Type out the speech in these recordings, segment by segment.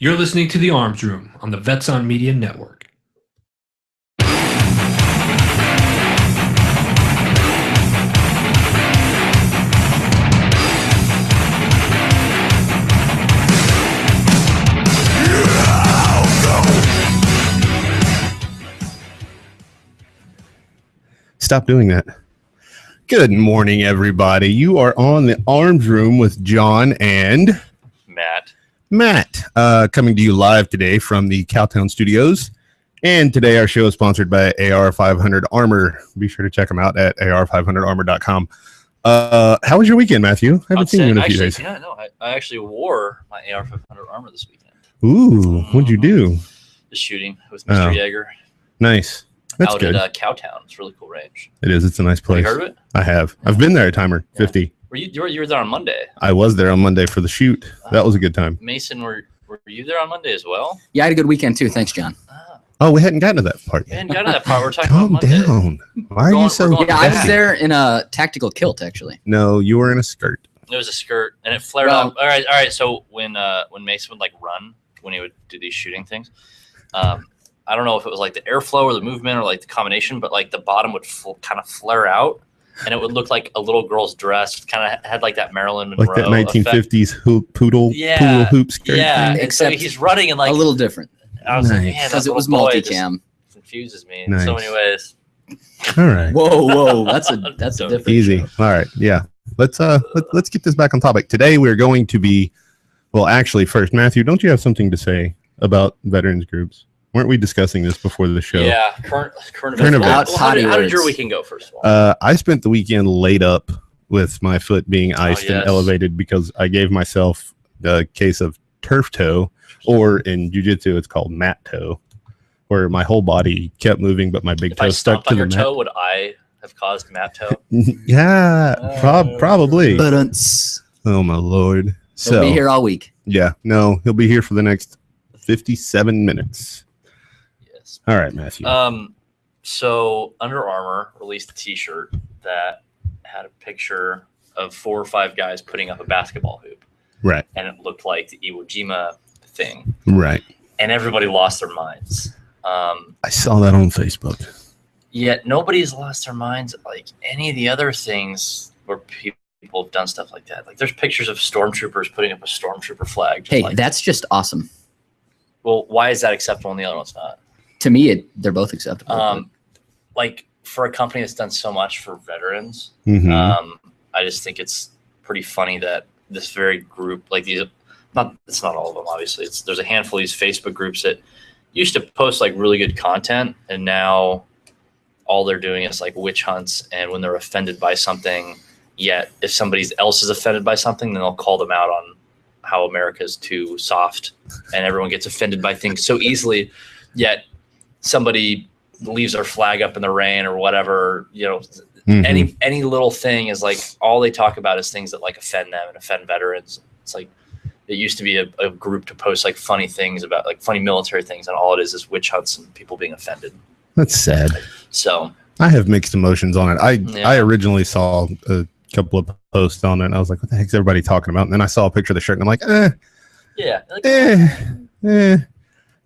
You're listening to The Arms Room on the Vets on Media Network. Stop doing that. Good morning, everybody. You are on The Arms Room with John and Matt, coming to you live today from the Cowtown Studios. And today our show is sponsored by AR500 Armor. Be sure to check them out at ar500armor.com. How was your weekend, Matthew? I haven't seen you in a few days. Yeah, no, I actually wore my AR500 armor this weekend. Ooh, what'd you do? Just shooting with Mr. Yeager. Nice. That's out good. At Cowtown. It's a really cool range. It is. It's a nice place. Have you heard of it? I have. I've been there a timer, 50. You were there on Monday. I was there on Monday for the shoot. That was a good time. Mason, were you there on Monday as well? Yeah, I had a good weekend too. Thanks, John. Oh, we hadn't gotten to that part We yet. hadn't gotten to that part. We're talking Calm about Monday. down. Why are you so... Yeah, I was there in a tactical kilt, actually. No, you were in a skirt. It was a skirt, and it flared up. All right. So when Mason would run, when he would do these shooting things, I don't know if it was the airflow or the movement or the combination, but the bottom would kind of flare out, and it would look like a little girl's dress. Kind of had that Marilyn Monroe that 1950s poodle hoop skirt. Yeah, thing. except he's running in a little different. I was like, man, because it was multicam. Confuses me in so many ways. All right. Whoa, that's a different. Easy. Show. All right. Yeah. Let's get this back on topic. Today we're going to be, well, actually, first, Matthew, don't you have something to say about veterans groups? Weren't we discussing this before the show? Yeah, current events. Well, how did your weekend go, first of all? I spent the weekend laid up with my foot being iced and elevated because I gave myself a case of turf toe, or in jiu-jitsu it's called mat toe, where my whole body kept moving, but my big toe stuck to the mat. If I stomped on your toe, would I have caused mat toe? Yeah, probably. Oh, my Lord. He'll be here all week. Yeah, no, he'll be here for the next 57 minutes. All right, Matthew. So Under Armour released a T-shirt that had a picture of 4 or 5 guys putting up a basketball hoop. Right. And it looked like the Iwo Jima thing. Right. And everybody lost their minds. I saw that on Facebook. Yet nobody's lost their minds like any of the other things where people have done stuff like that. There's pictures of stormtroopers putting up a stormtrooper flag. Hey, that's just awesome. Well, why is that acceptable and the other one's not? To me, they're both acceptable. For a company that's done so much for veterans, I just think it's pretty funny that this very group, it's not all of them, obviously. There's a handful of these Facebook groups that used to post really good content, and now all they're doing is witch hunts. And when they're offended by something, yet if somebody else is offended by something, then they'll call them out on how America's too soft, and everyone gets offended by things so easily. Yet somebody leaves their flag up in the rain or whatever, any little thing is all they talk about is things that offend them and offend veterans. It's it used to be a group to post funny things about funny military things, and all it is witch hunts and people being offended. That's sad. So I have mixed emotions on it. I originally saw a couple of posts on it, and I was like, what the heck's everybody talking about? And then I saw a picture of the shirt, and I'm like,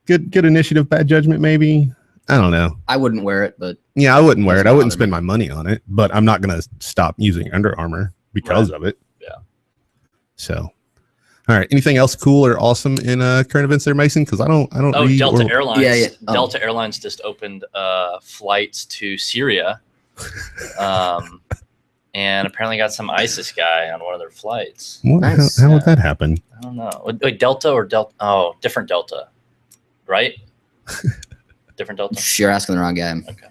Good initiative, bad judgment, maybe. I don't know. I wouldn't wear it, but... Yeah, I wouldn't wear it. I wouldn't spend my money on it, but I'm not going to stop using Under Armour because of it. Yeah. So, all right. Anything else cool or awesome in current events there, Mason? Because I don't read Delta Airlines. Yeah. Delta Airlines just opened flights to Syria. And apparently got some ISIS guy on one of their flights. Nice. How would that happen? I don't know. Wait, Delta or Delta? Oh, different Delta. Right? Different Delta? You're asking the wrong guy. Okay.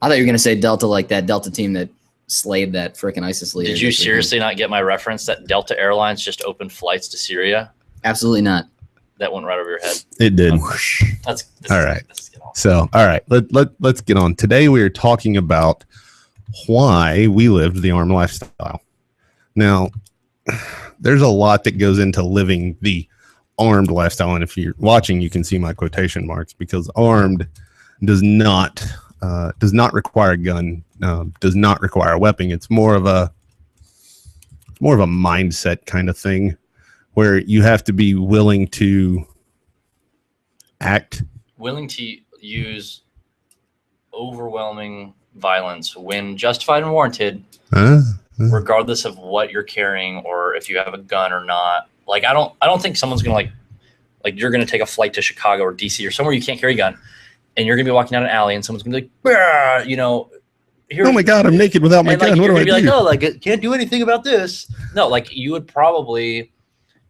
I thought you were going to say Delta like that Delta team that slayed that freaking ISIS leader. Did you seriously not get my reference that Delta Airlines just opened flights to Syria? Absolutely not. That went right over your head. It did. That's all right. So, all right. Let's get on. Today we are talking about why we lived the armed lifestyle. Now, there's a lot that goes into living the armed lifestyle, and if you're watching, you can see my quotation marks, because armed does not require a gun, does not require a weapon. It's more of a mindset kind of thing, where you have to be willing to act. Willing to use overwhelming violence when justified and warranted, regardless of what you're carrying or if you have a gun or not. Like, I don't think someone's gonna like you're gonna take a flight to Chicago or DC or somewhere you can't carry a gun, and you're gonna be walking down an alley and someone's gonna be like, "Bah," you know, oh my God, I'm naked without my gun. What do I do? Like, oh, like, can't do anything about this. No, like, you would probably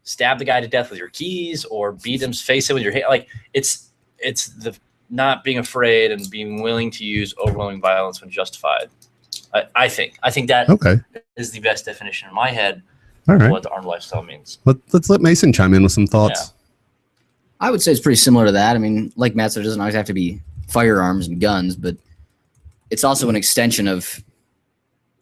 stab the guy to death with your keys or beat him's face in with your hand. Like, it's the not being afraid and being willing to use overwhelming violence when justified. I think that is the best definition in my head of what the armed lifestyle means. Let's let Mason chime in with some thoughts. Yeah. I would say it's pretty similar to that. I mean, like Matt said, it doesn't always have to be firearms and guns, but it's also an extension of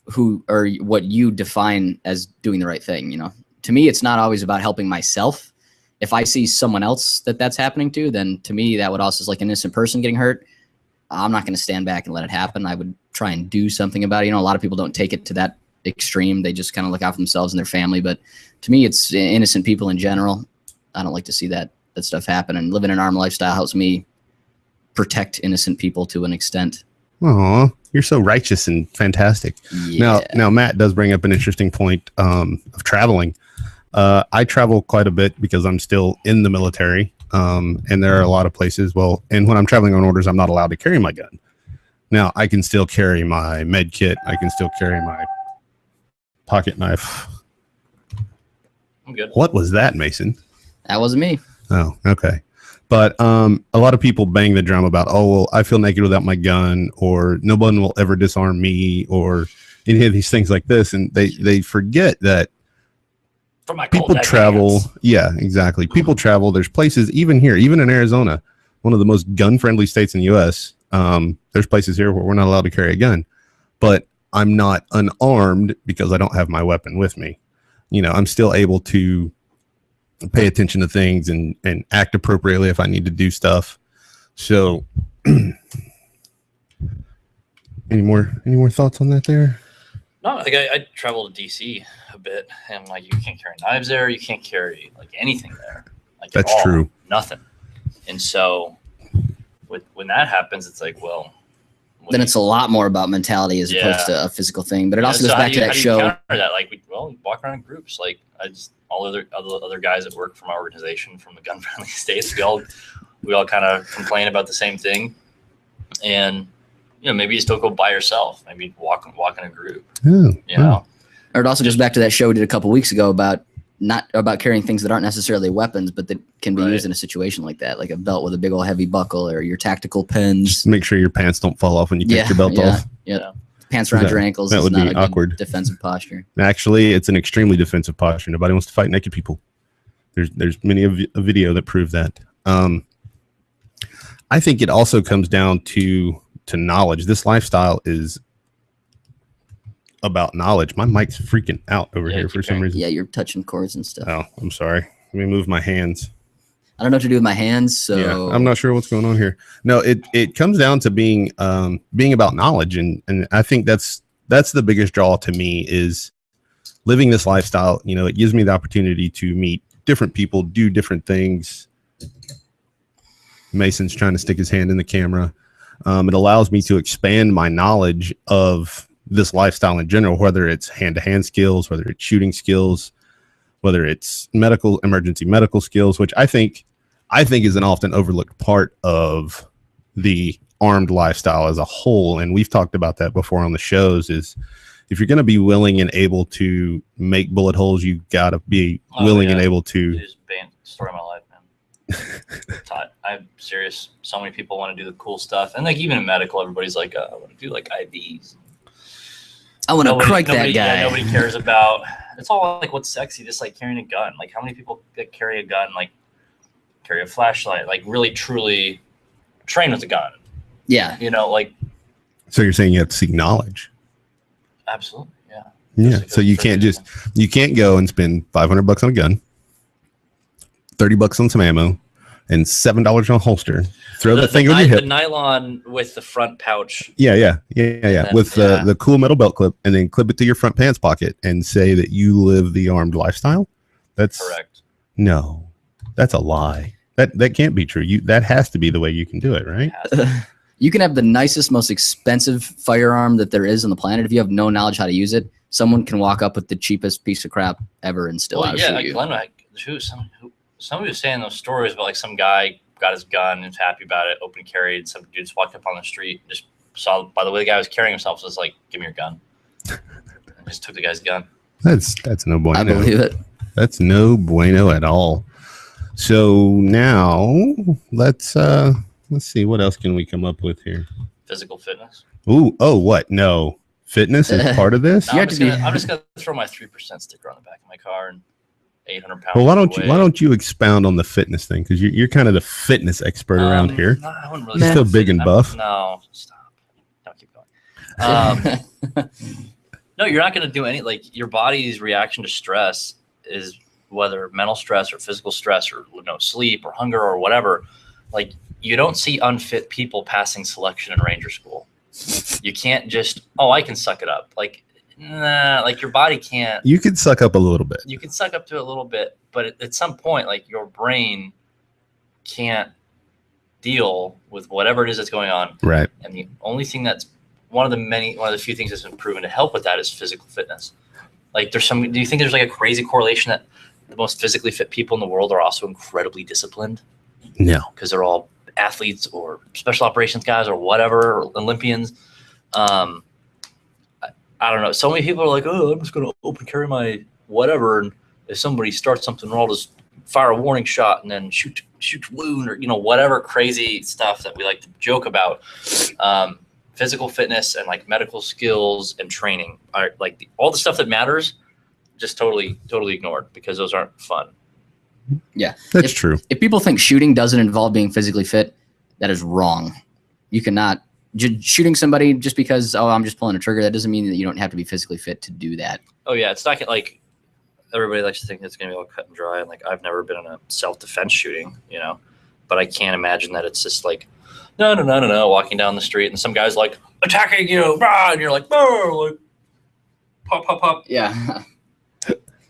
who or what you define as doing the right thing. You know, to me, it's not always about helping myself. If I see someone else that's happening to, then to me, that would also is like an innocent person getting hurt. I'm not going to stand back and let it happen. I would try and do something about it. You know, a lot of people don't take it to that extreme. They just kind of look out for themselves and their family. But to me, it's innocent people in general. I don't like to see that stuff happen. And living an armed lifestyle helps me protect innocent people to an extent. Oh, you're so righteous and fantastic. Yeah. Now Matt does bring up an interesting point of traveling. I travel quite a bit because I'm still in the military, and there are a lot of places. Well, and when I'm traveling on orders, I'm not allowed to carry my gun. Now, I can still carry my med kit. I can still carry my pocket knife. I'm good. What was that, Mason? That wasn't me. Oh, okay. But a lot of people bang the drum about, oh, well, I feel naked without my gun, or no one will ever disarm me, or any of these things like this. And they forget that people travel. Yeah, exactly. People travel. There's places, even here, even in Arizona, one of the most gun-friendly states in the U.S., there's places here where we're not allowed to carry a gun. But I'm not unarmed because I don't have my weapon with me. You know, I'm still able to pay attention to things and act appropriately if I need to do stuff. So any more thoughts on that there? No, like I travel to DC a bit, and like, you can't carry knives there, you can't carry like anything there. Like, that's true. Nothing. And so when that happens, it's like, well, then it's a lot more about mentality as opposed to a physical thing. But it also goes back to that show. That, like, we walk around in groups. Like, all other guys that work for my organization from the gun-friendly states, we all kind of complain about the same thing. And, you know, maybe you still go by yourself. Maybe walk in a group. Yeah, you know. Or it also goes back to that show we did a couple weeks ago about not about carrying things that aren't necessarily weapons, but that can be used in a situation like that, like a belt with a big old heavy buckle, or your tactical pens. Just make sure your pants don't fall off when you take your belt off. Yeah. Pants around your ankles. That would not be awkward. Defensive posture. Actually, it's an extremely defensive posture. Nobody wants to fight naked people. There's many a video that prove that. I think it also comes down to knowledge. This lifestyle is about knowledge. My mic's freaking out over here for some reason. Yeah, you're touching cords and stuff. Oh, I'm sorry. Let me move my hands. I don't know what to do with my hands, so yeah, I'm not sure what's going on here. No, it comes down to being about knowledge, and I think that's the biggest draw to me is living this lifestyle. You know, it gives me the opportunity to meet different people, do different things. Mason's trying to stick his hand in the camera. It allows me to expand my knowledge of this lifestyle in general, whether it's hand-to-hand skills, whether it's shooting skills, whether it's emergency medical skills, which I think is an often overlooked part of the armed lifestyle as a whole. And we've talked about that before on the shows, is if you're going to be willing and able to make bullet holes, you got to be willing and able to. It is the story of my life, man. Todd, I'm serious. So many people want to do the cool stuff. And like, even in medical, everybody's like, I want to do like IVs. I want to crank that guy. Yeah, nobody cares about. It's all like, what's sexy, just like carrying a gun. Like, how many people that carry a gun, like carry a flashlight, like really truly train with a gun? Yeah, you know, like. So you're saying you have to seek knowledge? Absolutely, yeah. Yeah. So you can't go and spend $500 on a gun, $30 on some ammo, and $7 on a holster. Throw that thing on your hip. The nylon with the front pouch. Yeah. With the cool metal belt clip, and then clip it to your front pants pocket and say that you live the armed lifestyle. That's correct. No, that's a lie. That can't be true. That has to be the way you can do it, right? You can have the nicest, most expensive firearm that there is on the planet. If you have no knowledge how to use it, someone can walk up with the cheapest piece of crap ever and still outshoot you. Glen, somebody was saying those stories about like some guy got his gun and was happy about it, open carried. Some dudes walked up on the street, just saw by the way the guy was carrying himself, was like, "Give me your gun." And just took the guy's gun. That's no bueno. I believe it. That's no bueno at all. So now let's see, what else can we come up with here? Physical fitness. What? No, fitness is part of this. No, I'm just gonna throw my 3% sticker on the back of my car and 800 pounds. Well, why don't you expound on the fitness thing? Because you're kind of the fitness expert around here. No, I wouldn't really. You're still big and buff. No, stop. No, keep going. No, you're not gonna do any. Like your body's reaction to stress is whether mental stress or physical stress or no sleep or hunger or whatever. Like you don't see unfit people passing selection in Ranger School. You can't just, I can suck it up. Like, nah, like your body can't. You can suck up a little bit. You can suck up to it a little bit, but at some point, like your brain can't deal with whatever it is that's going on. Right. And the only thing that's one of the few things that's been proven to help with that is physical fitness. Like do you think there's like a crazy correlation that the most physically fit people in the world are also incredibly disciplined? No. Because they're all athletes or special operations guys or whatever, or Olympians. I don't know. So many people are like, "Oh, I'm just going to open carry my whatever, and if somebody starts something, I'll just fire a warning shot and then shoot wound," or whatever crazy stuff that we like to joke about. Physical fitness and like medical skills and training are like all the stuff that matters, just totally ignored because those aren't fun. Yeah, that's true. If people think shooting doesn't involve being physically fit, that is wrong. You cannot shooting somebody just because I'm just pulling a trigger. That doesn't mean that you don't have to be physically fit to do that. Oh yeah, it's not like everybody likes to think it's gonna be all cut and dry. And like I've never been in a self-defense shooting, but I can't imagine that it's just like no, walking down the street and some guy's like attacking you, and you're like, like pop. Yeah.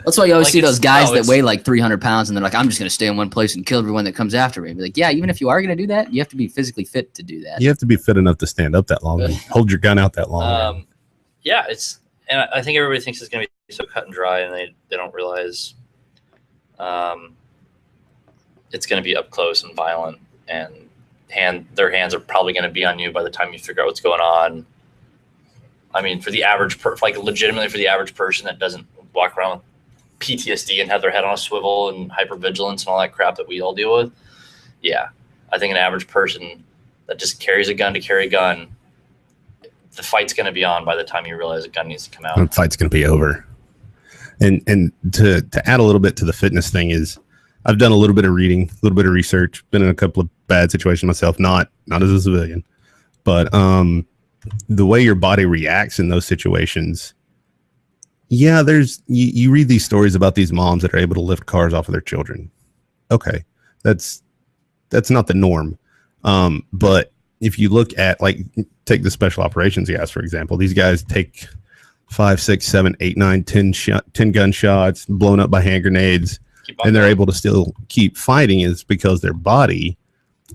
That's why you always see those guys that weigh like 300 pounds and they're like, "I'm just going to stay in one place and kill everyone that comes after me." Be like, yeah, even if you are going to do that, you have to be physically fit to do that. You have to be fit enough to stand up that long and hold your gun out that long. Yeah, and I think everybody thinks it's going to be so cut and dry, and they don't realize it's going to be up close and violent, and their hands are probably going to be on you by the time you figure out what's going on. I mean, for the average legitimately for the average person that doesn't walk around with PTSD and have their head on a swivel and hypervigilance and all that crap that we all deal with. Yeah. I think an average person that just carries a gun to carry a gun, the fight's going to be on by the time you realize a gun needs to come out. The fight's going to be over. And to add a little bit to the fitness thing is I've done a little bit of reading, a little bit of research, been in a couple of bad situations myself, not as a civilian, but the way your body reacts in those situations. Yeah, you read these stories about these moms that are able to lift cars off of their children. Okay, that's not the norm. But if you look at take the special operations guys, for example, these guys take 5, 6, 7, 8, 9, 10 gunshots, blown up by hand grenades, and they're able to still keep fighting is because their body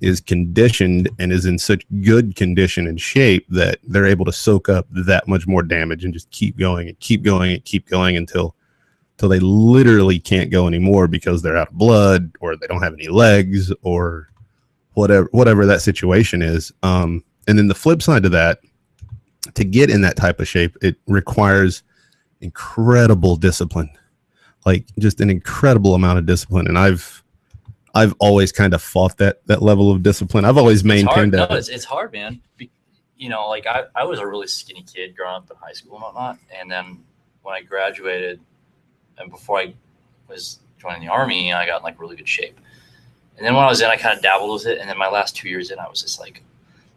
is conditioned and is in such good condition and shape that they're able to soak up that much more damage and just keep going and keep going and keep going until they literally can't go anymore because they're out of blood or they don't have any legs or whatever that situation is. And then the flip side to that, to get in that type of shape, it requires incredible discipline, like just an incredible amount of discipline. And I've always kind of fought that level of discipline. I've always maintained that. No, it's hard, man. I was a really skinny kid growing up in high school and whatnot. And then when I graduated and before I was joining the Army, I got in really good shape. And then when I was in, I kind of dabbled with it. And then my last 2 years in, I was just like,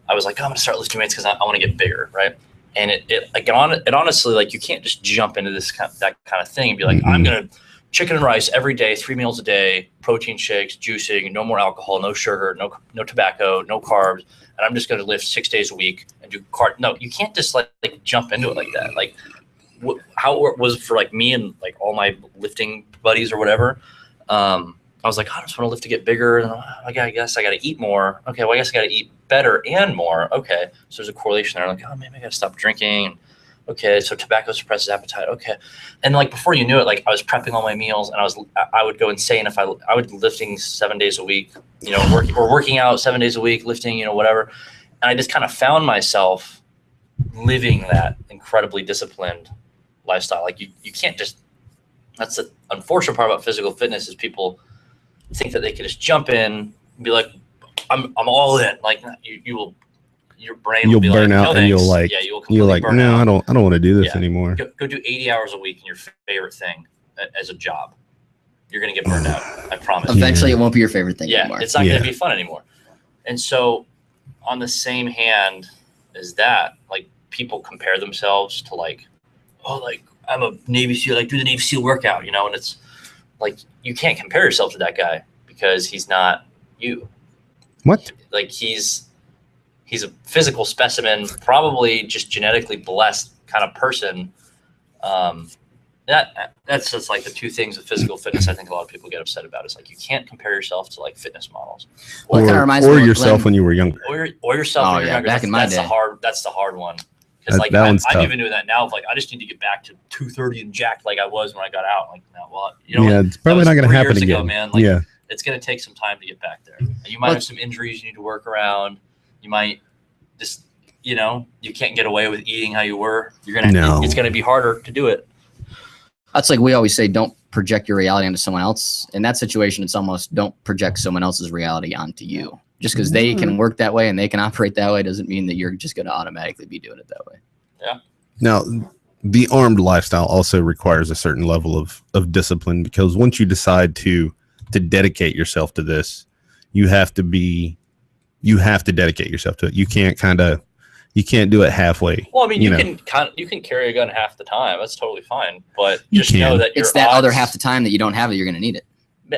I'm going to start lifting weights because I want to get bigger, right? And it honestly, you can't just jump into that kind of thing and be like, I'm going to chicken and rice every day, 3 meals a day, protein shakes, juicing, no more alcohol, no sugar, no tobacco, no carbs, and I'm just going to lift 6 days a week and do No, you can't just jump into it like that. How it was for me and all my lifting buddies or whatever. I was like, I just want to lift to get bigger. And I guess I got to eat more. Okay, well, I guess I got to eat better and more. Okay, so there's a correlation there. Like, oh, maybe I got to stop drinking. Okay, so tobacco suppresses appetite. Okay, and like before you knew it, like I was prepping all my meals, and I would go insane if I would be lifting 7 days a week, working out 7 days a week, lifting, whatever. And I just kind of found myself living that incredibly disciplined lifestyle. Like you can't just. That's the unfortunate part about physical fitness is people think that they can just jump in and be like, I'm all in. Like you will. Your brain will be burn like, out, no, and thanks. you'll like, yeah, you'll like, no, out. I don't want to do this anymore. Go do 80 hours a week in your favorite thing as a job. You're gonna get burned out. I promise. Eventually, it won't be your favorite thing yeah, anymore. it's not gonna be fun anymore. And so, on the same hand as that, like people compare themselves to like, oh, like I'm a Navy SEAL, like do the Navy SEAL workout, and it's like you can't compare yourself to that guy because he's not you. What? Like he's a physical specimen, probably just genetically blessed kind of person. That's just like the two things with physical fitness I think a lot of people get upset about. Is like you can't compare yourself to like fitness models. Well, it kind of reminds me or of yourself Glen, when you were younger. Or yourself when you're younger. Back in my day. That's the hard one. Because like I'm even doing that now. Of like I just need to get back to 230 and jacked like I was when I got out. Like now, well, it's probably not going to happen again. Ago, man. Like, it's going to take some time to get back there. And you might have some injuries you need to work around. You might just, you can't get away with eating how you were. It's going to be harder to do it. That's like we always say, don't project your reality onto someone else. In that situation, it's almost don't project someone else's reality onto you. Just because they can work that way and they can operate that way doesn't mean that you're just going to automatically be doing it that way. Yeah. Now, the armed lifestyle also requires a certain level of discipline because once you decide to dedicate yourself to this, you have to dedicate yourself to it. You can't do it halfway. Well, I mean, you can carry a gun half the time. That's totally fine. But just know that it's that other half the time that you don't have it, you're going to need it.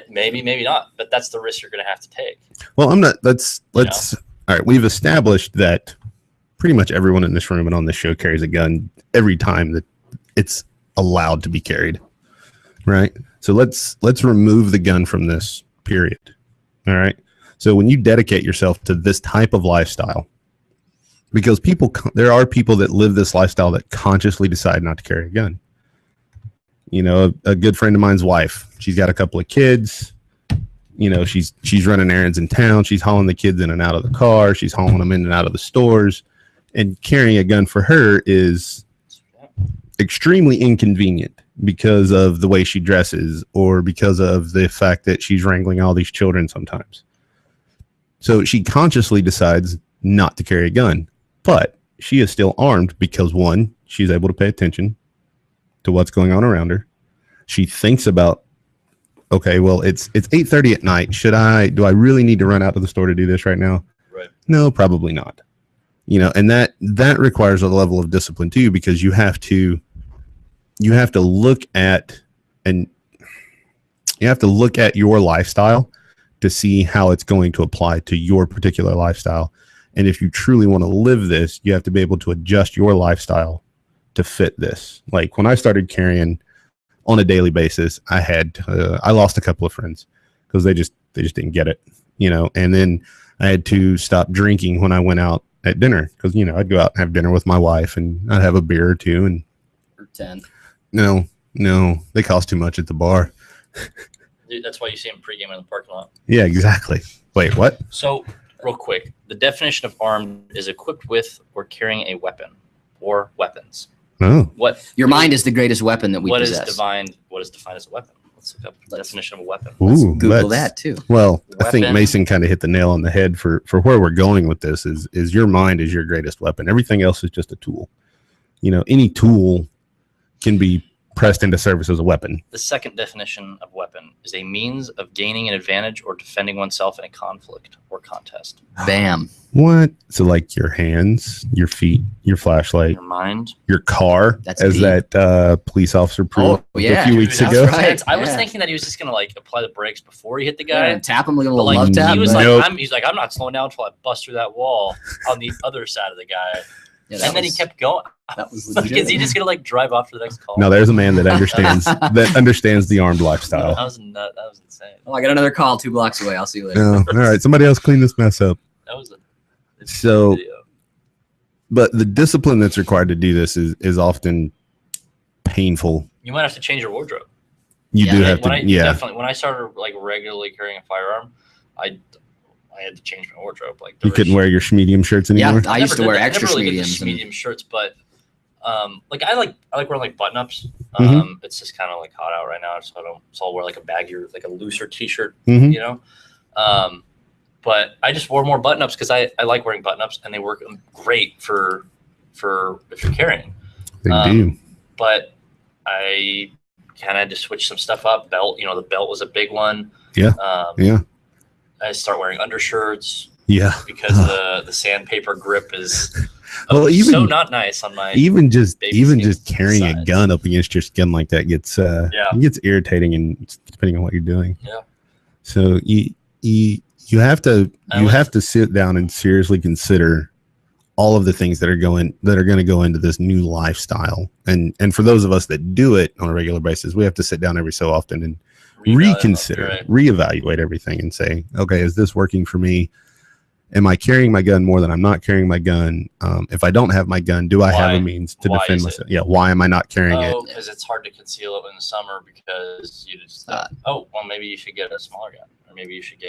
Maybe, maybe not. But that's the risk you're going to have to take. Well, all right. We've established that pretty much everyone in this room and on this show carries a gun every time that it's allowed to be carried. Right. So let's remove the gun from this period. All right. So when you dedicate yourself to this type of lifestyle, because there are people that live this lifestyle that consciously decide not to carry a gun. A good friend of mine's wife, she's got a couple of kids. She's running errands in town. She's hauling the kids in and out of the car. She's hauling them in and out of the stores. And carrying a gun for her is extremely inconvenient because of the way she dresses or because of the fact that she's wrangling all these children sometimes. So she consciously decides not to carry a gun, but she is still armed because one, she's able to pay attention to what's going on around her. She thinks about, okay, well, it's 8:30 at night. Do I really need to run out to the store to do this right now? Right. No, probably not. And that requires a level of discipline too, because you have to look at your lifestyle to see how it's going to apply to your particular lifestyle. And if you truly want to live this, you have to be able to adjust your lifestyle to fit this. Like when I started carrying on a daily basis, I lost a couple of friends because they just didn't get it, and then I had to stop drinking when I went out at dinner because, I'd go out and have dinner with my wife and I'd have a beer or two or 10. No, they cost too much at the bar. Dude, that's why you see them pregame in the parking lot. Yeah, exactly. Wait, what? So real quick, the definition of armed is equipped with or carrying a weapon or weapons. Oh. Your mind is the greatest weapon that we possess. What is defined as a weapon? Let's look up the definition of a weapon. Ooh, Google that too. Well, I think Mason kind of hit the nail on the head for where we're going with this is your mind is your greatest weapon. Everything else is just a tool. Any tool can be pressed into service as a weapon. The second definition of weapon is a means of gaining an advantage or defending oneself in a conflict or contest. Bam. What? So like your hands, your feet, your flashlight, your mind, your car, that police officer proved a few weeks ago. Right. I was thinking that he was just going to apply the brakes before he hit the guy. And tap him like a little love tap. He was he's like, I'm not slowing down until I bust through that wall on the other side of the guy. Yeah, and then he kept going. That was Like, legit. is he just gonna like drive off to the next call? No, there's a man that understands the armed lifestyle. That was nut. That was insane. Oh, I got another call 2 blocks away. I'll see you later. No, all right, somebody else clean this mess up. That was a So, video. but the discipline that's required to do this is often painful. You might have to change your wardrobe. You do have to, Definitely. When I started like regularly carrying a firearm, I had to change my wardrobe. Like You couldn't wear your medium shirts anymore. Yeah, I used to wear extra really mediums. medium shirts, but like I like wearing like button ups. Mhm. It's just kind of like hot out right now, so I'll wear like a baggier, like a looser t-shirt, Mhm. you know. But I just wore more button ups because I like wearing button ups and they work great for if you're carrying. They do. But I kind of had to switch some stuff up. Belt, the belt was a big one. Yeah. Yeah. I start wearing undershirts Yeah. because the sandpaper grip is Well, so not nice on my even just skin carrying a size. gun up against your skin like that gets it gets irritating, and depending on what you're doing. Yeah. So you have to sit down and seriously consider all of the things that are going to go into this new lifestyle. And for those of us that do it on a regular basis, we have to sit down every so often and reconsider, reevaluate everything and say, okay, is this working for me? Am I carrying my gun more than I'm not carrying my gun? If I don't have my gun, do I have a means to defend myself? Yeah. Why am I not carrying it? Because it's hard to conceal it in the summer because you just maybe you should get a smaller gun, or maybe you should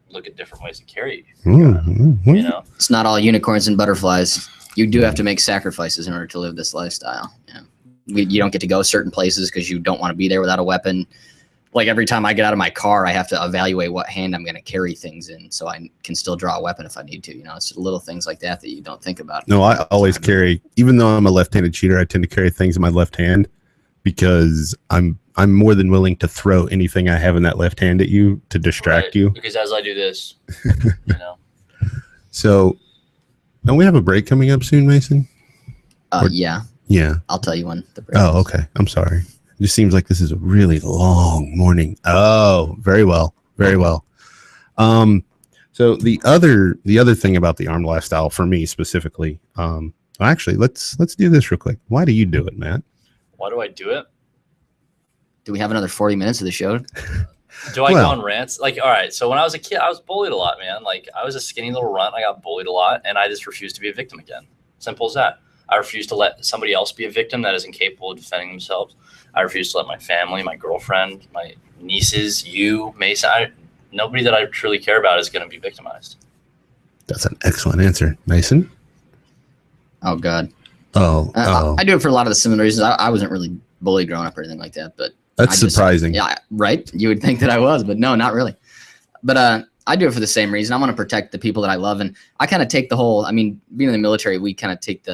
look at different ways to carry. It's not all unicorns and butterflies. You do have to make sacrifices in order to live this lifestyle. You don't get to go certain places because you don't want to be there without a weapon. Like every time I get out of my car, I have to evaluate what hand I'm going to carry things in so I can still draw a weapon if I need to. It's little things like that you don't think about. No, I always carry, even though I'm a left-handed shooter, I tend to carry things in my left hand because I'm more than willing to throw anything I have in that left hand at you to distract you. Because as I do this, So, don't we have a break coming up soon, Mason? Yeah. Yeah. I'll tell you when the break Oh, okay. I'm sorry. It just seems like this is a really long morning. Oh, very well. Very well. So the other thing about the armed lifestyle for me specifically, actually, let's do this real quick. Why do you do it, Matt? Why do I do it? Do we have another 40 minutes of the show? Do I go on rants? Like, all right. So when I was a kid, I was bullied a lot, man. Like I was a skinny little runt. I got bullied a lot, and I just refused to be a victim again. Simple as that. I refuse to let somebody else be a victim that is incapable of defending themselves. I refuse to let my family, my girlfriend, my nieces, you, Mason, nobody that I truly care about is going to be victimized. That's an excellent answer, Mason. Oh, God. I do it for a lot of the similar reasons. I wasn't really bullied growing up or anything like that, but that's surprising. Yeah, right. You would think that I was, but no, not really. But I do it for the same reason. I want to protect the people that I love, and I kind of take the whole. I mean, being in the military, we kind of take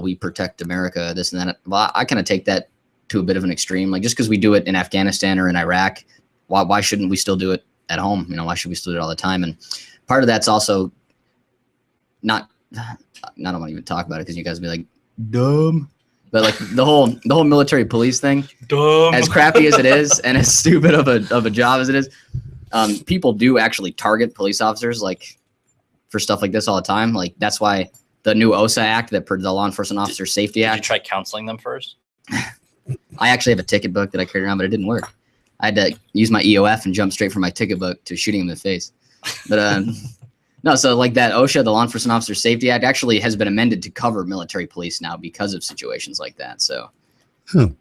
we protect America, this and that. Well, I kind of take that to a bit of an extreme. Like just because we do it in Afghanistan or in Iraq, why shouldn't we still do it at home? Why should we still do it all the time? And part of that's also not. I don't want to even talk about it because you guys will be like dumb. But like the whole military police thing, dumb. As crappy as it is, and as stupid of a job as it is, people do actually target police officers like for stuff like this all the time. Like that's why the new OSA Act, the Law Enforcement Officer Safety Act. Did you try counseling them first? I actually have a ticket book that I carried around, but it didn't work. I had to use my EOF and jump straight from my ticket book to shooting him in the face. But no, so like that OSHA, the Law Enforcement Officer Safety Act, actually has been amended to cover military police now because of situations like that. So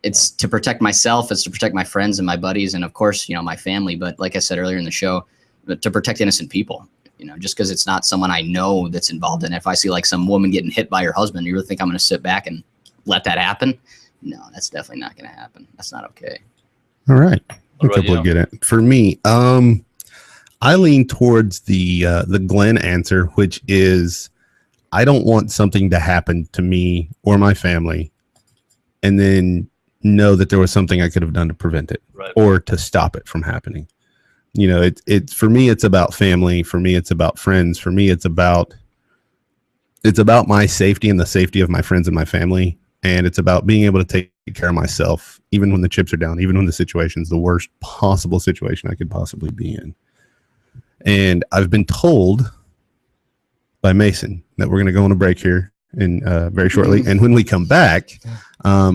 it's to protect myself, it's to protect my friends and my buddies, and of course, my family. But like I said earlier in the show, to protect innocent people. Just because it's not someone I know that's involved in it. If I see like some woman getting hit by her husband, you really think I'm going to sit back and let that happen? No, that's definitely not going to happen. That's not okay. All right. A couple of good. For me, I lean towards the Glen answer, which is I don't want something to happen to me or my family, and then know that there was something I could have done to prevent it or to stop it from happening. It's for me, it's about family. For me, it's about friends. For me, it's about my safety and the safety of my friends and my family. And it's about being able to take care of myself, even when the chips are down, even when the situation's the worst possible situation I could possibly be in. And I've been told by Mason that we're going to go on a break here in very shortly. And when we come back,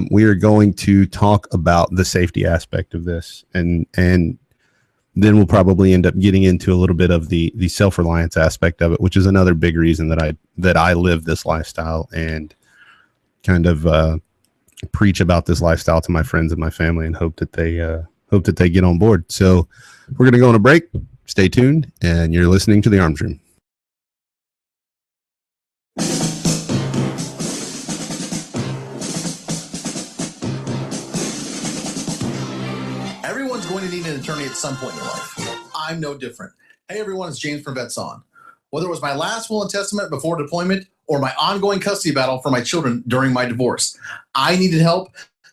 we are going to talk about the safety aspect of this, and then we'll probably end up getting into a little bit of the self-reliance aspect of it, which is another big reason that I live this lifestyle and kind of preach about this lifestyle to my friends and my family, and hope that they get on board. So we're going to go on a break. Stay tuned, and you're listening to the Arms Room. Everyone's going to need an attorney at some point in their life. I'm no different. Hey everyone, it's James from Vets On. Whether it was my last will and testament before deployment or my ongoing custody battle for my children during my divorce, I needed help,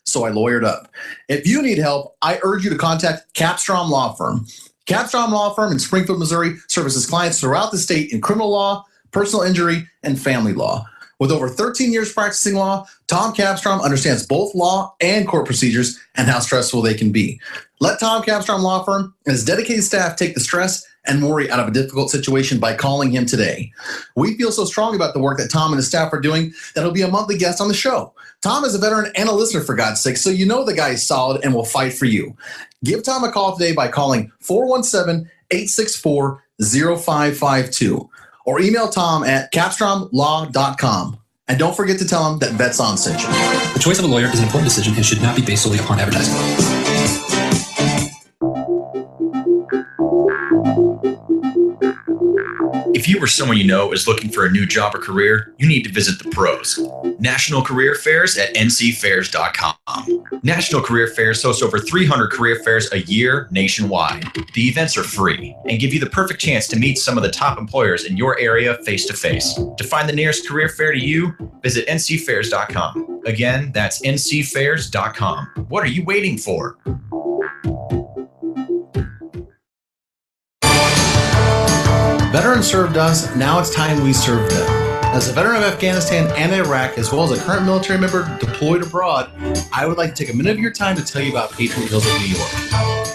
so I lawyered up. If you need help, I urge you to contact Capstrom Law Firm. Capstrom Law Firm in Springfield, Missouri services clients throughout the state in criminal law, personal injury, and family law. With over 13 years practicing law, Tom Capstrom understands both law and court procedures and how stressful they can be. Let Tom Capstrom Law Firm and his dedicated staff take the stress and worry out of a difficult situation by calling him today. We feel so strong about the work that Tom and his staff are doing that he'll be a monthly guest on the show. Tom is a veteran and a listener, for God's sake, so you know the guy is solid and will fight for you. Give Tom a call today by calling 417-864-0552 or email Tom at capstromlaw.com. And don't forget to tell him that Vets On sent you. The choice of a lawyer is an important decision and should not be based solely upon advertising. If you or someone you know is looking for a new job or career, you need to visit the pros. National Career Fairs at ncfairs.com. National Career Fairs hosts over 300 career fairs a year nationwide. The events are free and give you the perfect chance to meet some of the top employers in your area face to face. To find the nearest career fair to you, visit ncfairs.com. Again, that's ncfairs.com. What are you waiting for? Veterans served us, now it's time we serve them. As a veteran of Afghanistan and Iraq, as well as a current military member deployed abroad, I would like to take a minute of your time to tell you about Patriot Hills of New York.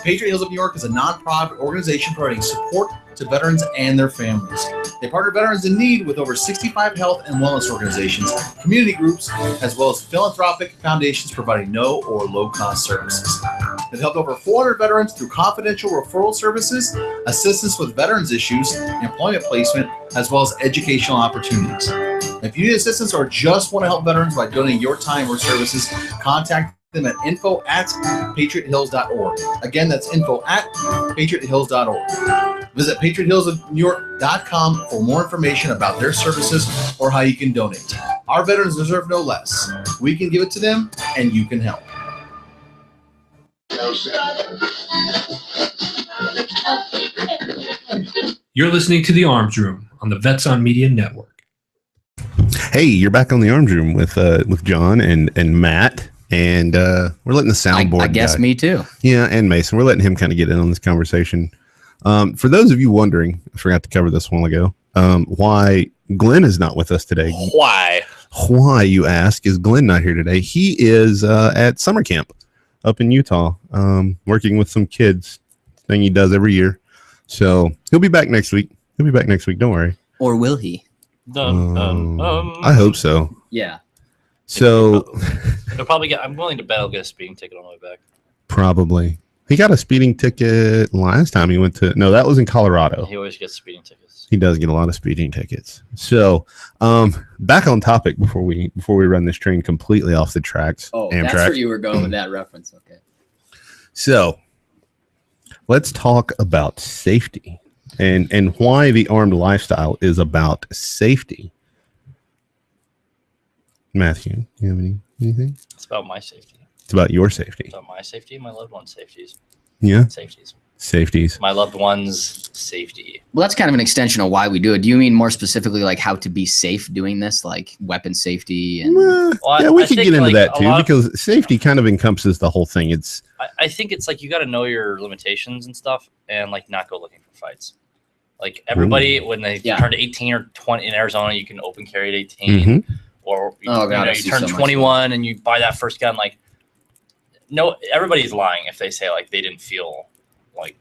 Patriot Hills of New York is a nonprofit organization providing support to veterans and their families. They partner veterans in need with over 65 health and wellness organizations, community groups, as well as philanthropic foundations providing no or low-cost services. They've helped over 400 veterans through confidential referral services, assistance with veterans issues, employment placement, as well as educational opportunities. If you need assistance or just want to help veterans by donating your time or services, contact them at info@patriothills.org. Again, that's info@patriothills.org. Visit patriothillsofnewyork.com for more information about their services or how you can donate. Our veterans deserve no less. We can give it to them, and you can help. You're listening to the Arms Room on the Vets On Media Network. Hey, you're back on the Arms Room with John and Matt, and we're letting the soundboard. I guess guy. Me too. Yeah, and Mason. We're letting him kind of get in on this conversation. For those of you wondering, I forgot to cover this a while ago. Why Glen is not with us today? Why? Why, you ask? Is Glen not here today? He is at summer camp up in Utah, working with some kids. Thing he does every year. So he'll be back next week. Don't worry. Or will he? I hope so. Yeah. So they'll probably get. I'm willing to bet I'll get a speeding ticket on the way back. Probably. He got a speeding ticket last time he went to. No, that was in Colorado. He always gets speeding tickets. He does get a lot of speeding tickets. So, back on topic before we run this train completely off the tracks. Oh, Amtrak. that's where you were going with that reference. Okay. So, let's talk about safety and why the armed lifestyle is about safety. Matthew, you have anything? It's about my safety. It's about your safety. It's about my safety, my loved ones' safeties. Yeah. Safeties. My loved ones' safety. Well, that's kind of an extension of why we do it. Do you mean more specifically like how to be safe doing this, like weapon safety? And yeah, we could get into that too, because safety kind of encompasses the whole thing. I think it's like you got to know your limitations and stuff, and like not go looking for fights. Like everybody, when they turn to 18 or 20 in Arizona, you can open carry at 18, Mm-hmm. or you turn 21 and you buy that first gun. Like, no, everybody's lying if they say like they didn't feel like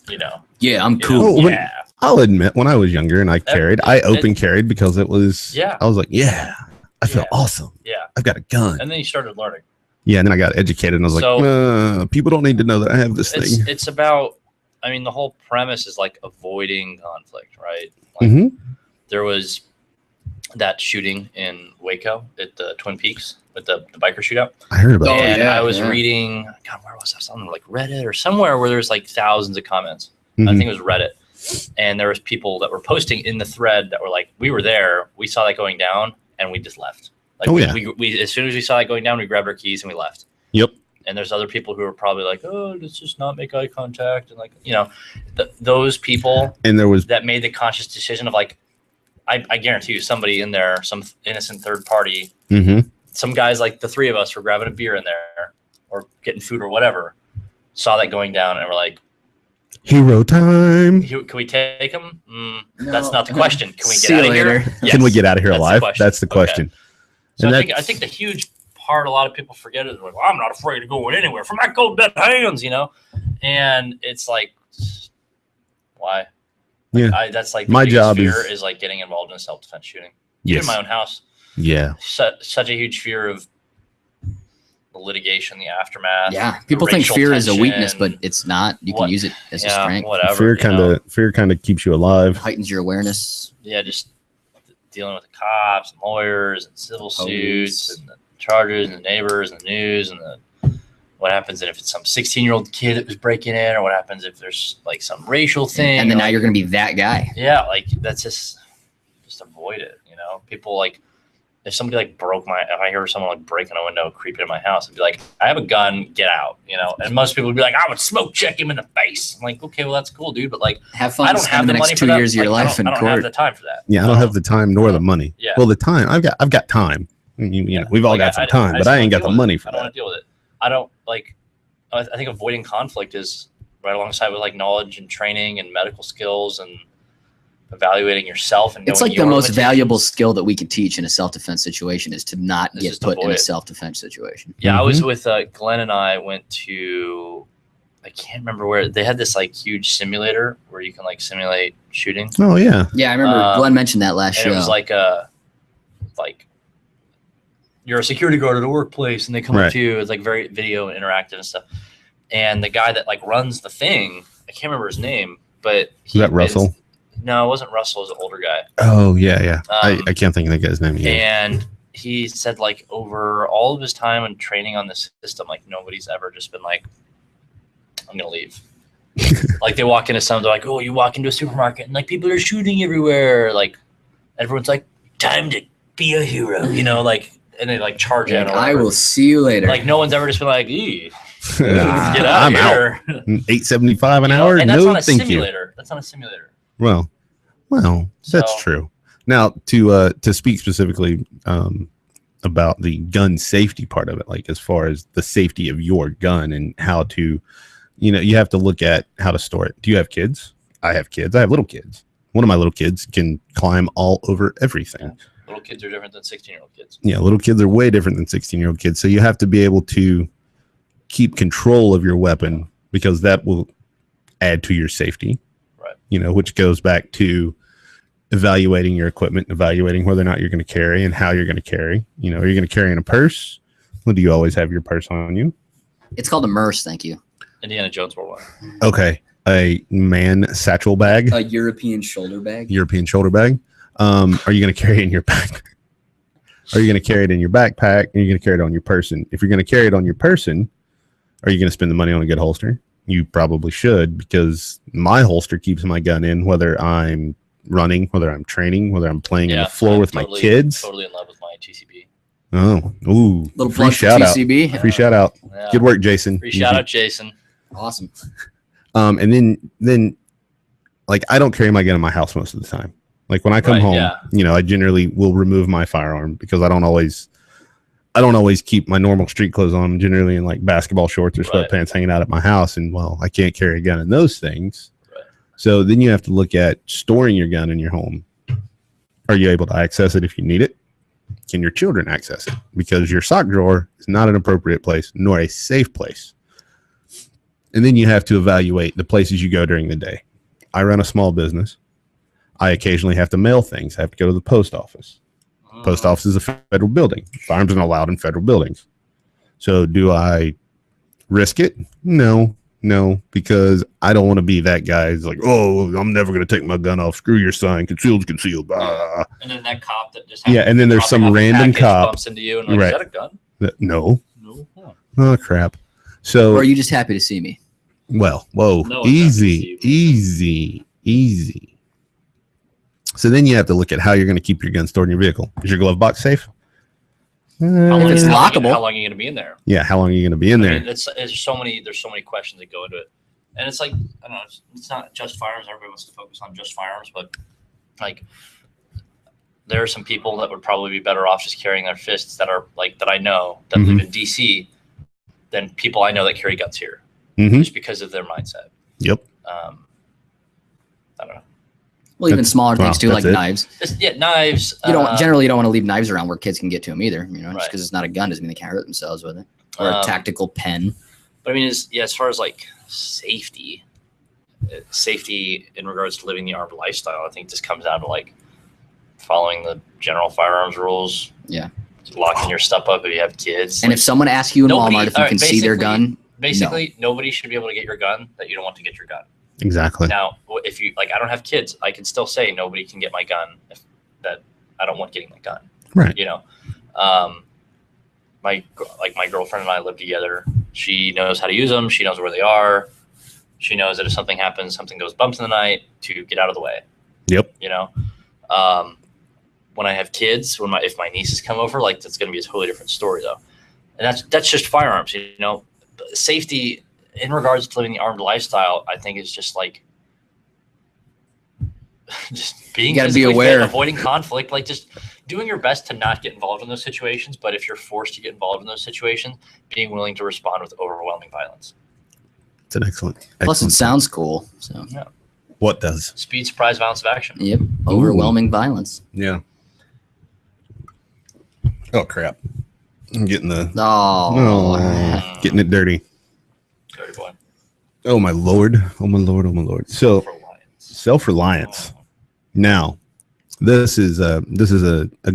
you know. Yeah, I'm You cool. know, Oh, yeah. I'll admit, when I was younger and I carried, I open carried because it was. Yeah. I was like, yeah, I feel awesome. Yeah. I've got a gun. And then you started learning. Yeah, and then I got educated, and I was like, people don't need to know that I have this thing. It's about. I mean, the whole premise is like avoiding conflict, right? Like, there was that shooting in Waco at the Twin Peaks with the biker shootout. I heard about that. And I was reading, God, where was that? Something like Reddit or somewhere where there's like thousands of comments. I think it was Reddit. And there was people that were posting in the thread that were like, we were there, we saw that going down, and we just left. Like we as soon as we saw it going down, we grabbed our keys and we left. Yep. And there's other people who are probably like, oh, let's just not make eye contact. And like, you know, those people and there was that made the conscious decision of like, I guarantee you somebody in there, some innocent third party, some guys like the three of us were grabbing a beer in there or getting food or whatever, saw that going down and we're like, hero time. can we take them? No, that's not the question. Can we get See out you of here? later. Yes. Can we get out of here alive? That's the Okay. question. So And I think the huge part a lot of people forget is like, well, I'm not afraid of going anywhere for my cold dead hands, you know? And it's like, why? Yeah. That's like my job fear is like getting involved in a self-defense shooting. Even in my own house. Yeah. Such a huge fear of the litigation, the aftermath. Yeah, people think fear is a weakness, but it's not. You can use it as a strength. Whatever. Fear kind of keeps you alive. Heightens your awareness. Yeah, just dealing with the cops and lawyers and civil suits and the charges and the neighbors and the news and what happens if it's some 16-year-old kid that was breaking in, or what happens if there's like some racial thing. And then now you're going to be that guy. Yeah, like that's just avoid it. You know, people like if somebody like if I hear someone like breaking a window, creeping in my house, I'd be like, I have a gun, get out. You know, and most people would be like, I would smoke check him in the face. I'm like, okay, well that's cool, dude, but like, have fun. I don't have the next money 2 for that. years of your life in I don't court. have the time for that. Yeah, I don't have the time nor the money. Yeah. Well, the time I've got time. You know, we've all got some time, but I ain't got the money for that. I don't want to deal with it. I don't like. I think avoiding conflict is right alongside with like knowledge and training and medical skills and evaluating yourself. And it's like the most valuable skill that we could teach in a self-defense situation is to not get put in a self-defense situation. Yeah, I was with Glen and I went to, I can't remember where, they had this like huge simulator where you can like simulate shooting. Oh yeah. Yeah, I remember Glen mentioned that last show. It was like you're a security guard at a workplace and they come up to you. It's like very video and interactive and stuff. And the guy that like runs the thing, I can't remember his name, but was that Russell? No, it wasn't Russell. It was an older guy. Oh yeah. I can't think of the guy's name. And he said like over all of his time and training on this system, like nobody's ever just been like, I'm gonna leave. Like they walk into something, they're like, oh, you walk into a supermarket and like people are shooting everywhere. Like everyone's like, time to be a hero, you know, like, and they like charge in. I will see you later. Like no one's ever just been like, get out I'm of here. out. $8.75 an hour. And that's no, on a thank simulator. you. That's on a simulator. Well, that's true. Now to speak specifically about the gun safety part of it, like as far as the safety of your gun and how to, you have to look at how to store it. Do you have kids? I have kids. I have little kids. One of my little kids can climb all over everything. Yeah. Little kids are different than 16-year-old kids. Yeah, little kids are way different than 16-year-old kids. So you have to be able to keep control of your weapon because that will add to your safety. Right. Which goes back to evaluating your equipment, evaluating whether or not you're going to carry and how you're going to carry. Are you going to carry in a purse? Or do you always have your purse on you? It's called a MERS, thank you. Indiana Jones Worldwide. Okay. A man satchel bag. A European shoulder bag. European shoulder bag. Are you going to carry it in your back? Are you going to carry it in your backpack? Or are you going to carry it on your person? If you're going to carry it on your person, are you going to spend the money on a good holster? You probably should, because my holster keeps my gun in, whether I'm running, whether I'm training, whether I'm playing on the floor with my kids. Totally in love with my TCB. Oh, ooh. Little free shout out. TCB. Free shout out. Yeah. Good work, Jason. Free shout out, Jason. Awesome. And then like I don't carry my gun in my house most of the time. Like when I come home, I generally will remove my firearm because I don't always keep my normal street clothes on. I'm generally in like basketball shorts or sweatpants hanging out at my house. And I can't carry a gun in those things. Right. So then you have to look at storing your gun in your home. Are you able to access it if you need it? Can your children access it? Because your sock drawer is not an appropriate place nor a safe place. And then you have to evaluate the places you go during the day. I run a small business. I occasionally have to mail things. I have to go to the post office. Post office is a federal building. Firearms aren't allowed in federal buildings. So do I risk it? No, because I don't want to be that guy who's like, oh, I'm never going to take my gun off. Screw your sign. Concealed, concealed. Blah. And then that cop that just and then there's some random cop bumps into you and like, right. Is that a gun? No. Oh. Oh, crap. So, or are you just happy to see me? Well, whoa, No, easy. So then you have to look at how you're going to keep your gun stored in your vehicle. Is your glove box safe? How long, If it's how long- lockable. How long are you going to be in there? Yeah, how long are you going to be in there? I mean, there's so many questions that go into it, and it's like, I don't know, it's not just firearms. Everybody wants to focus on just firearms, but like there are some people that would probably be better off just carrying their fists that are like that I know that live in DC than people I know that carry guns here, just because of their mindset. Yep. I don't know. Well, even smaller things too, like it. knives. Knives. You don't generally don't want to leave knives around where kids can get to them either. You know, Right. just because it's not a gun doesn't mean they can't hurt themselves with it. Or a tactical pen. But I mean, as far as like safety in regards to living the armed lifestyle, I think this comes down to like following the general firearms rules. Yeah. Locking your stuff up if you have kids. And like, if someone asks you in nobody- Walmart if you all right, can see their gun, basically nobody should be able to get your gun that you don't want to get your gun. Exactly. Now, if you like, I don't have kids, I can still say nobody can get my gun that I don't want getting my gun. Right. You know, my girlfriend and I live together. She knows how to use them. She knows where they are. She knows that if something happens, something goes bumps in the night, to get out of the way. Yep. You know, when I have kids, if my nieces come over, like that's going to be a totally different story though. And that's just firearms. You know, safety in regards to living the armed lifestyle, I think is just like just being, you gotta be aware, avoiding conflict, like just doing your best to not get involved in those situations. But if you're forced to get involved in those situations, being willing to respond with overwhelming violence. It's an excellent. Plus, it sounds cool. So Yeah. What does? Speed, surprise, violence of action. Yep. Overwhelming violence. Yeah. Oh crap! I'm getting the getting it dirty. Dirty boy. Oh my lord! Oh my lord! Oh my lord! So self-reliance. Now, this is a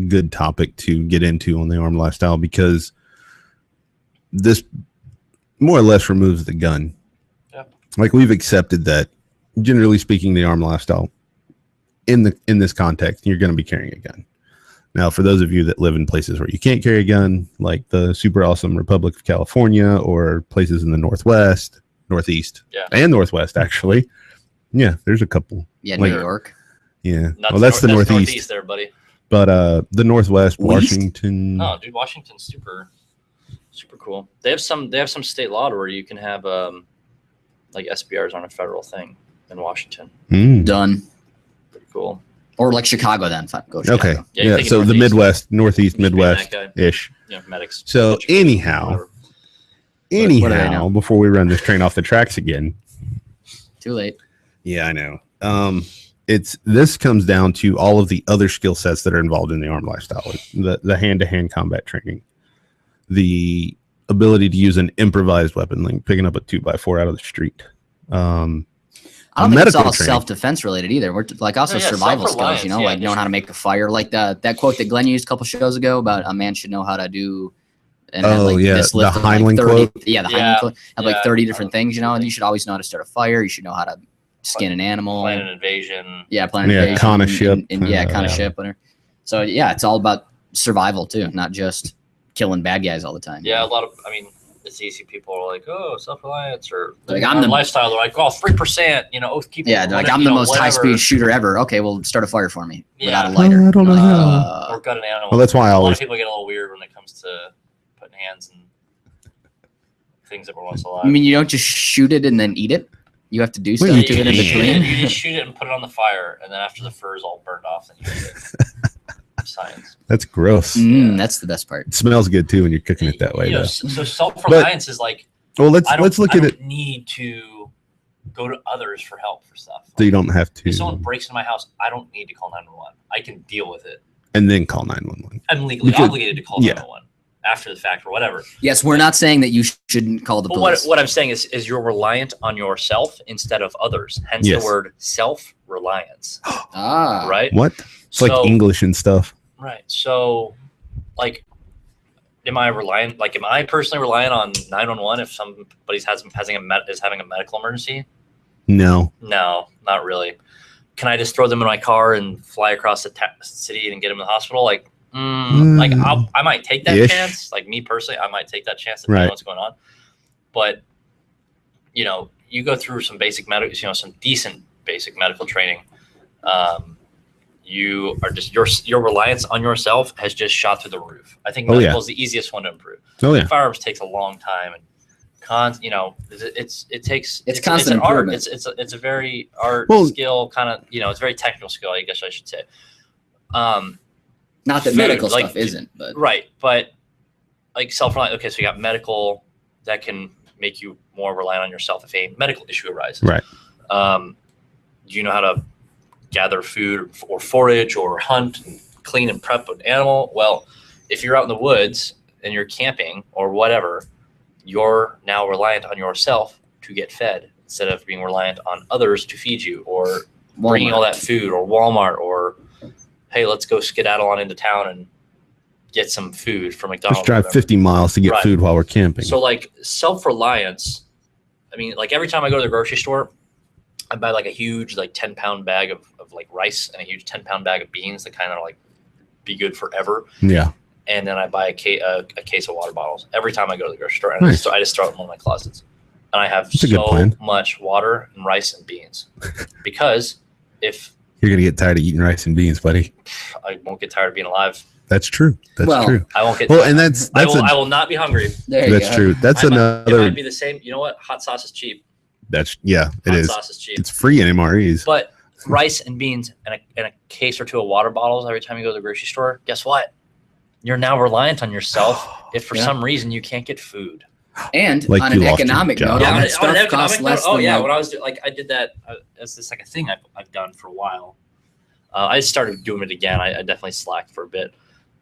good topic to get into on the armed lifestyle, because this more or less removes the gun. Yep. Like, we've accepted that, generally speaking, the armed lifestyle in this context, you're going to be carrying a gun. Now, for those of you that live in places where you can't carry a gun, like the super awesome Republic of California or places in the Northwest, Northeast, and Northwest, actually. Yeah, there's a couple. Yeah, like, New York. Yeah. Well, that's the Northeast there, buddy. But the Northwest, Washington. Oh, dude, Washington's super cool. They have some state law where you can have like SBRs on a federal thing in Washington. Done. Pretty cool. Or like Chicago, then. Go Chicago. Okay. Yeah. So the Midwest, Northeast, Midwest ish. Yeah, medics. So anyhow, before we run this train off the tracks again. Too late. Yeah, I know. This comes down to all of the other skill sets that are involved in the armed lifestyle. The hand-to-hand combat training, the ability to use an improvised weapon, like picking up a 2x4 out of the street. I don't think it's all self-defense related either. We're like also survival skills, you know, like knowing how to make a fire. Like that quote that Glen used a couple shows ago about a man should know how to do. And the Heinlein quote. Yeah, the Heinlein quote. Have like 30 different things, you know, and you should always know how to start a fire. You should know how to skin an animal. Plan an invasion. Yeah, plan an invasion. Con a ship. Con a ship. Whatever. So yeah, it's all about survival too, not just killing bad guys all the time. Yeah, a lot of, I mean, it's easy. People are like, oh, self-reliance or like I'm the lifestyle. They're like, oh, 3%, you know, oath keeping. Yeah, like I'm the most high-speed shooter ever. Okay, well, start a fire for me without a lighter. I don't know. Or gut an animal. Well, that's why a lot of people get a little weird when it comes to putting hands in things that were once alive. I mean, you don't just shoot it and then eat it. You have to do stuff to it in between. You just shoot it and put it on the fire, and then after the fur is all burned off, then you eat it. Science. That's gross. That's the best part. It smells good too when you're cooking it that way. Though. So self-reliance is like. Well, let's look at it. I don't need to go to others for help for stuff. So you don't have to. If someone breaks into my house, I don't need to call 911. I can deal with it. And then call 911. I'm legally obligated to call 911. after the fact or whatever. Yes, we're not saying that you shouldn't call the police. What I'm saying is you're reliant on yourself instead of others. Hence the word self-reliance. Right? What? It's like English and stuff. Right. So, like, am I personally reliant on 911 if somebody's having a medical emergency? No, not really. Can I just throw them in my car and fly across the city and get them in the hospital? Like, I might take that chance. Like me personally, I might take that chance to know what's going on. But you go through some basic medical, some decent basic medical training. You are just your reliance on yourself has just shot through the roof. I think medical is the easiest one to improve. Firearms takes a long time and it's constant an art. It's a very skill kind of, it's a very technical skill, I guess I should say. Not that medical stuff isn't, but right. But like self-reliant. Okay. So you got medical that can make you more reliant on yourself if a medical issue arises. Right. Do you know how to gather food or forage or hunt and clean and prep an animal? Well, if you're out in the woods and you're camping or whatever, you're now reliant on yourself to get fed instead of being reliant on others to feed you or bringing all that food or Walmart or, hey, let's go skedaddle on into town and get some food from McDonald's. Let's drive 50 miles to get food while we're camping. So like self-reliance, I mean, like every time I go to the grocery store, I buy like a huge 10-pound bag of like rice and a huge 10-pound bag of beans that kind of like be good forever. Yeah. And then I buy a case of water bottles every time I go to the grocery store. And I just throw it in one of my closets. And I have so much water and rice and beans because if you're going to get tired of eating rice and beans, buddy. I won't get tired of being alive. That's true. That's true. I won't get and I will not be hungry. That's true. That's another. It might be the same. You know what? Hot sauce is cheap. It is. Hot sauce is cheap. It's free in MREs. But rice and beans and a case or two of water bottles every time you go to the grocery store, guess what? You're now reliant on yourself if for some reason you can't get food. And on an economic note, when I was I did that as this like a thing I've done for a while. I started doing it again. I definitely slacked for a bit,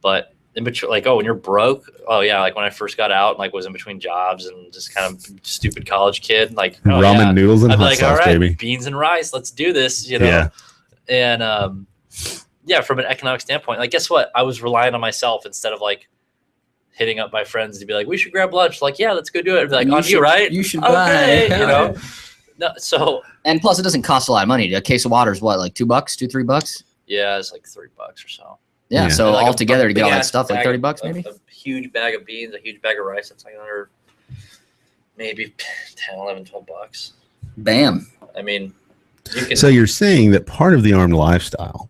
but in between, when you're broke, when I first got out, was in between jobs and just kind of stupid college kid, ramen noodles and hot sauce, baby. Beans and rice, let's do this, And from an economic standpoint, guess what? I was relying on myself instead of hitting up my friends to be like, we should grab lunch. Let's go do it. I'd be on you, right? You should buy. No, so and plus it doesn't cost a lot of money. A case of water is what, $2, $3? Yeah, it's $3 or so. Yeah. So altogether to get all that stuff, $30 maybe. A huge bag of beans, a huge bag of rice. That's another maybe 10, 11, $12. Bam. I mean, so you're saying that part of the armed lifestyle,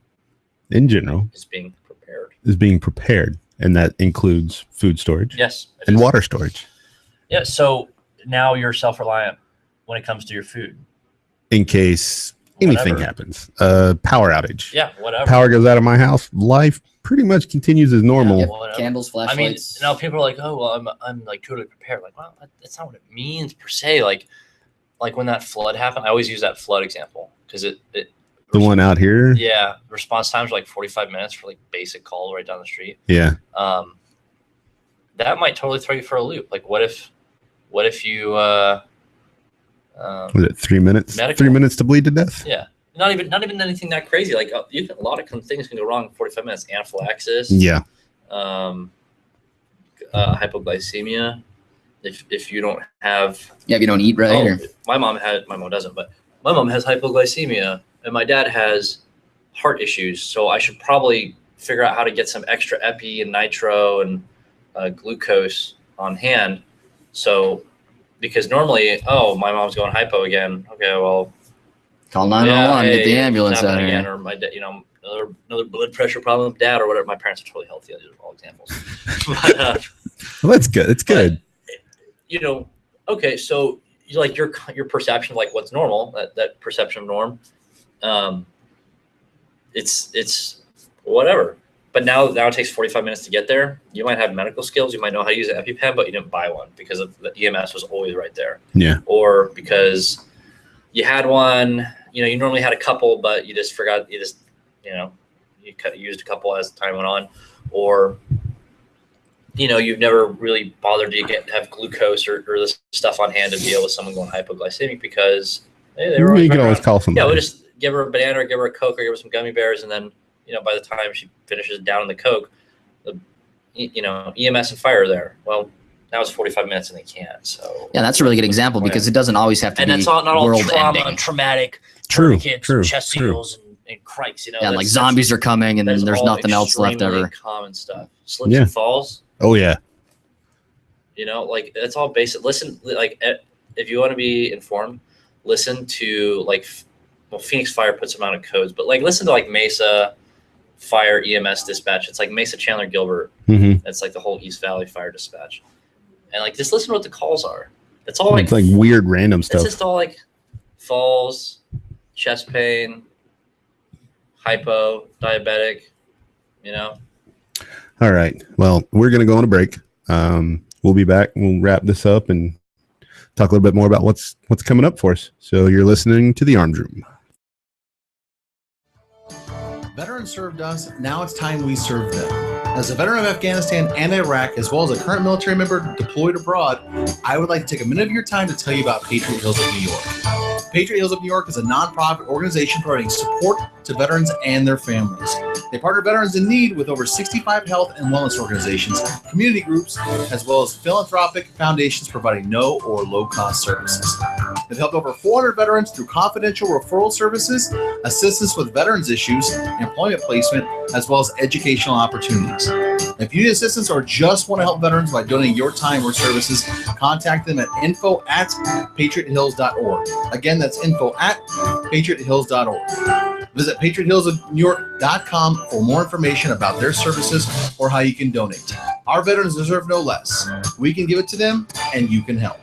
in general, is being prepared, and that includes food storage. Yes. And water storage. Yeah. So now you're self-reliant when it comes to your food. In case anything happens, power outage. Yeah, whatever. Power goes out of my house. Life pretty much continues as normal. Yeah, candles, flashlights. I mean, now people are like, "Oh, well, I'm totally prepared." Well, that's not what it means per se. Like when that flood happened, I always use that flood example because it the one out here. Yeah, response times are 45 minutes for basic call right down the street. Yeah. That might totally throw you for a loop. What if you was it 3 minutes? Medical. 3 minutes to bleed to death? Yeah. Not even anything that crazy. A lot of things can go wrong in 45 minutes. Anaphylaxis. Yeah. Hypoglycemia. If you don't have. Yeah, if you don't eat right. My mom doesn't, but my mom has hypoglycemia and my dad has heart issues. So I should probably figure out how to get some extra epi and nitro and glucose on hand. So. Because normally, my mom's going hypo again. Okay, well, call 911, get the ambulance out here. Again, or my dad, another blood pressure problem with dad or whatever. My parents are totally healthy. These are all examples. But, well, that's good. It's good. Okay, so your perception of what's normal, that perception of norm, it's whatever. But now it takes 45 minutes to get there. You might have medical skills. You might know how to use an EpiPen, but you didn't buy one because the EMS was always right there. Yeah. Or because you had one, you normally had a couple, but you just forgot. You just, you used a couple as time went on. Or you've never really bothered to have glucose or this stuff on hand to deal with someone going hypoglycemic because they were you can always call somebody. Yeah, we'll just give her a banana or give her a Coke or give her some gummy bears, and then by the time she finishes down in the Coke, EMS and fire are there. Well, now it's 45 minutes and they can't. So yeah, that's a really good example because it doesn't always have to be that's not all trauma world-ending. and traumatic. True, chest seals and crikes. Yeah, like zombies are coming and there's nothing else left ever. Common stuff. Slips and falls. Oh yeah. Like it's all basic. Listen, like if you want to be informed, listen to Phoenix Fire puts them out of codes, but listen to Mesa Fire EMS dispatch. It's like Mesa Chandler Gilbert. Mm-hmm. It's like the whole East Valley Fire dispatch, and just listen to what the calls are. It's all it's like weird random stuff. It's just all falls, chest pain, hypo, diabetic. All right. Well, we're gonna go on a break. We'll be back. We'll wrap this up and talk a little bit more about what's coming up for us. So you're listening to the Arms Room. Veterans served us. Now it's time we serve them. As a veteran of Afghanistan and Iraq, as well as a current military member deployed abroad, I would like to take a minute of your time to tell you about Patriot Hills of New York. Patriot Hills of New York is a nonprofit organization providing support to veterans and their families. They partner veterans in need with over 65 health and wellness organizations, community groups, as well as philanthropic foundations providing no or low-cost services. They've helped over 400 veterans through confidential referral services, assistance with veterans issues, employment placement, as well as educational opportunities. If you need assistance or just want to help veterans by donating your time or services, contact them at info@patriothills.org. Again, that's info@patriothills.org. Visit patriothillsofnewyork.com for more information about their services or how you can donate. Our veterans deserve no less. We can give it to them, and you can help.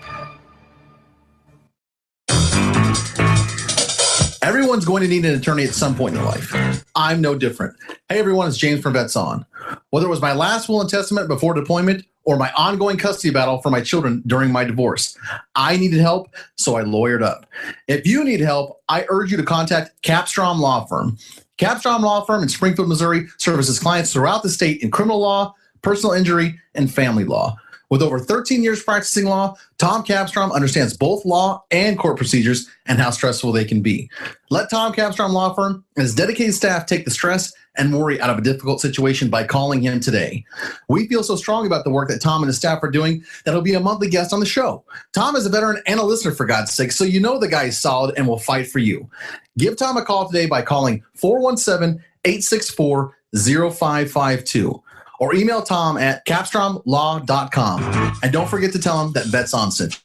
Everyone's going to need an attorney at some point in their life. I'm no different. Hey everyone, it's James from Vets On. Whether it was my last will and testament before deployment or my ongoing custody battle for my children during my divorce, I needed help, so I lawyered up. If you need help, I urge you to contact Capstrom Law Firm. Capstrom Law Firm in Springfield, Missouri services clients throughout the state in criminal law, personal injury, and family law. With over 13 years practicing law, Tom Capstrom understands both law and court procedures and how stressful they can be. Let Tom Capstrom Law Firm and his dedicated staff take the stress and worry out of a difficult situation by calling him today. We feel so strongly about the work that Tom and his staff are doing that he'll be a monthly guest on the show. Tom is a veteran and a listener, for God's sake, so you know the guy is solid and will fight for you. Give Tom a call today by calling 417-864-0552. Or email Tom at capstromlaw.com. And don't forget to tell him that Vets On sent you.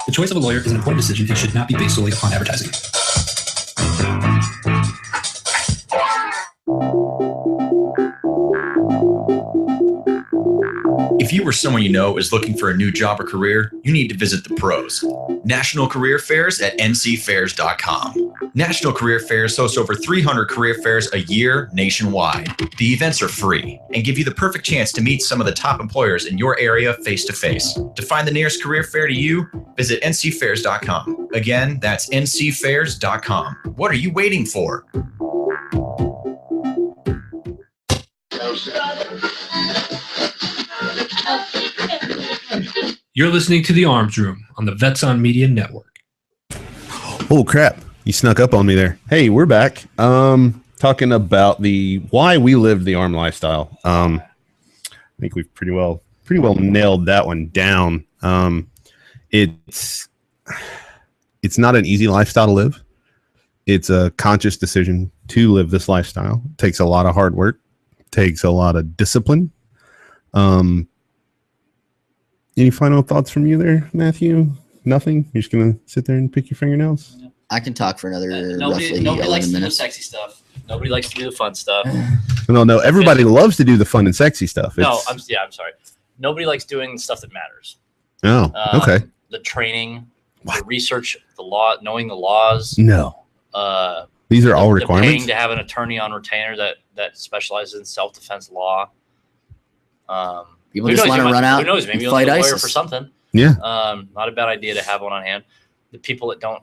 The choice of a lawyer is an important decision and should not be based solely upon advertising. If you or someone you know is looking for a new job or career, you need to visit the pros. National Career Fairs at ncfairs.com. National Career Fairs hosts over 300 career fairs a year nationwide. The events are free and give you the perfect chance to meet some of the top employers in your area face-to-face. To find the nearest career fair to you, visit ncfairs.com. Again, that's ncfairs.com. What are you waiting for? You're listening to the Arms Room on the Vets On Media Network. Oh crap! You snuck up on me there. Hey, we're back. Talking about the why we live the arm lifestyle. I think we've pretty well nailed that one down. It's not an easy lifestyle to live. It's a conscious decision to live this lifestyle. It takes a lot of hard work. It takes a lot of discipline. Any final thoughts from you there, Matthew? Nothing? You're just going to sit there and pick your fingernails? I can talk for another Nobody roughly likes 11 to do the minutes. sexy stuff. Nobody likes to do the fun stuff. No. Everybody loves to do the fun and sexy stuff. I'm sorry. Nobody likes doing stuff that matters. Oh, okay. The training, the research, the law, knowing the laws. No. These are all the requirements. paying to have an attorney on retainer that specializes in self-defense law. People just want to run out. Who knows? Maybe you'll fight need a lawyer ISIS for something. Yeah. Not a bad idea to have one on hand. The people that don't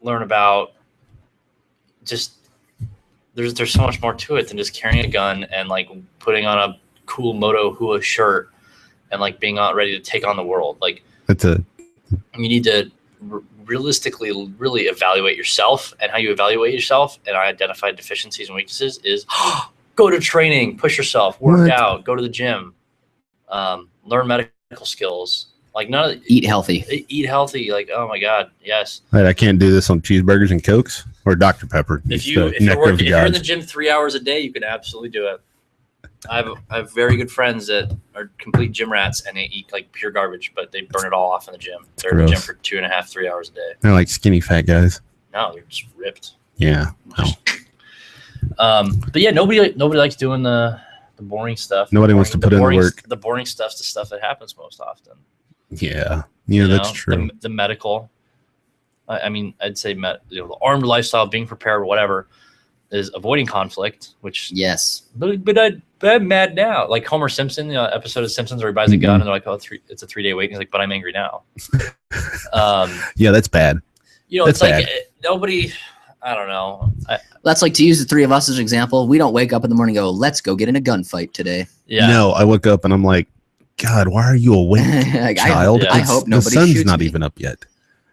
learn about just there's so much more to it than just carrying a gun and like putting on a cool Moto Hua shirt and like being ready to take on the world. Like you need to realistically really evaluate yourself, and how you evaluate yourself and identify deficiencies and weaknesses is go to training, push yourself, work out, go to the gym, learn medical skills. Like eat healthy. Eat healthy. Like, oh my God, yes. Right, I can't do this on cheeseburgers and Cokes or Dr. Pepper. If you're in the gym 3 hours a day, you can absolutely do it. I have very good friends that are complete gym rats, and they eat like pure garbage, but they burn it all off in the gym. They're in the gym for 2.5, 3 hours a day. They're like skinny fat guys. No, they're just ripped. Yeah. But yeah, nobody likes doing the boring stuff. Nobody wants to put in the work. The boring stuff's the stuff that happens most often. Yeah, that's true. The medical. I mean, I'd say the armed lifestyle, being prepared, or whatever, is avoiding conflict. Which but I'm mad now. Like Homer Simpson, episode of Simpsons where he buys a gun and they're like, "Oh, it's a 3-day wait." And he's like, "But I'm angry now." Yeah, that's bad. It's bad. Like nobody. I don't know. That's like, to use the three of us as an example. We don't wake up in the morning and go, "Let's go get in a gunfight today." Yeah. No, I wake up and I'm like, God, why are you awake, like, child? I hope nobody the sun's shoots not me. even up yet.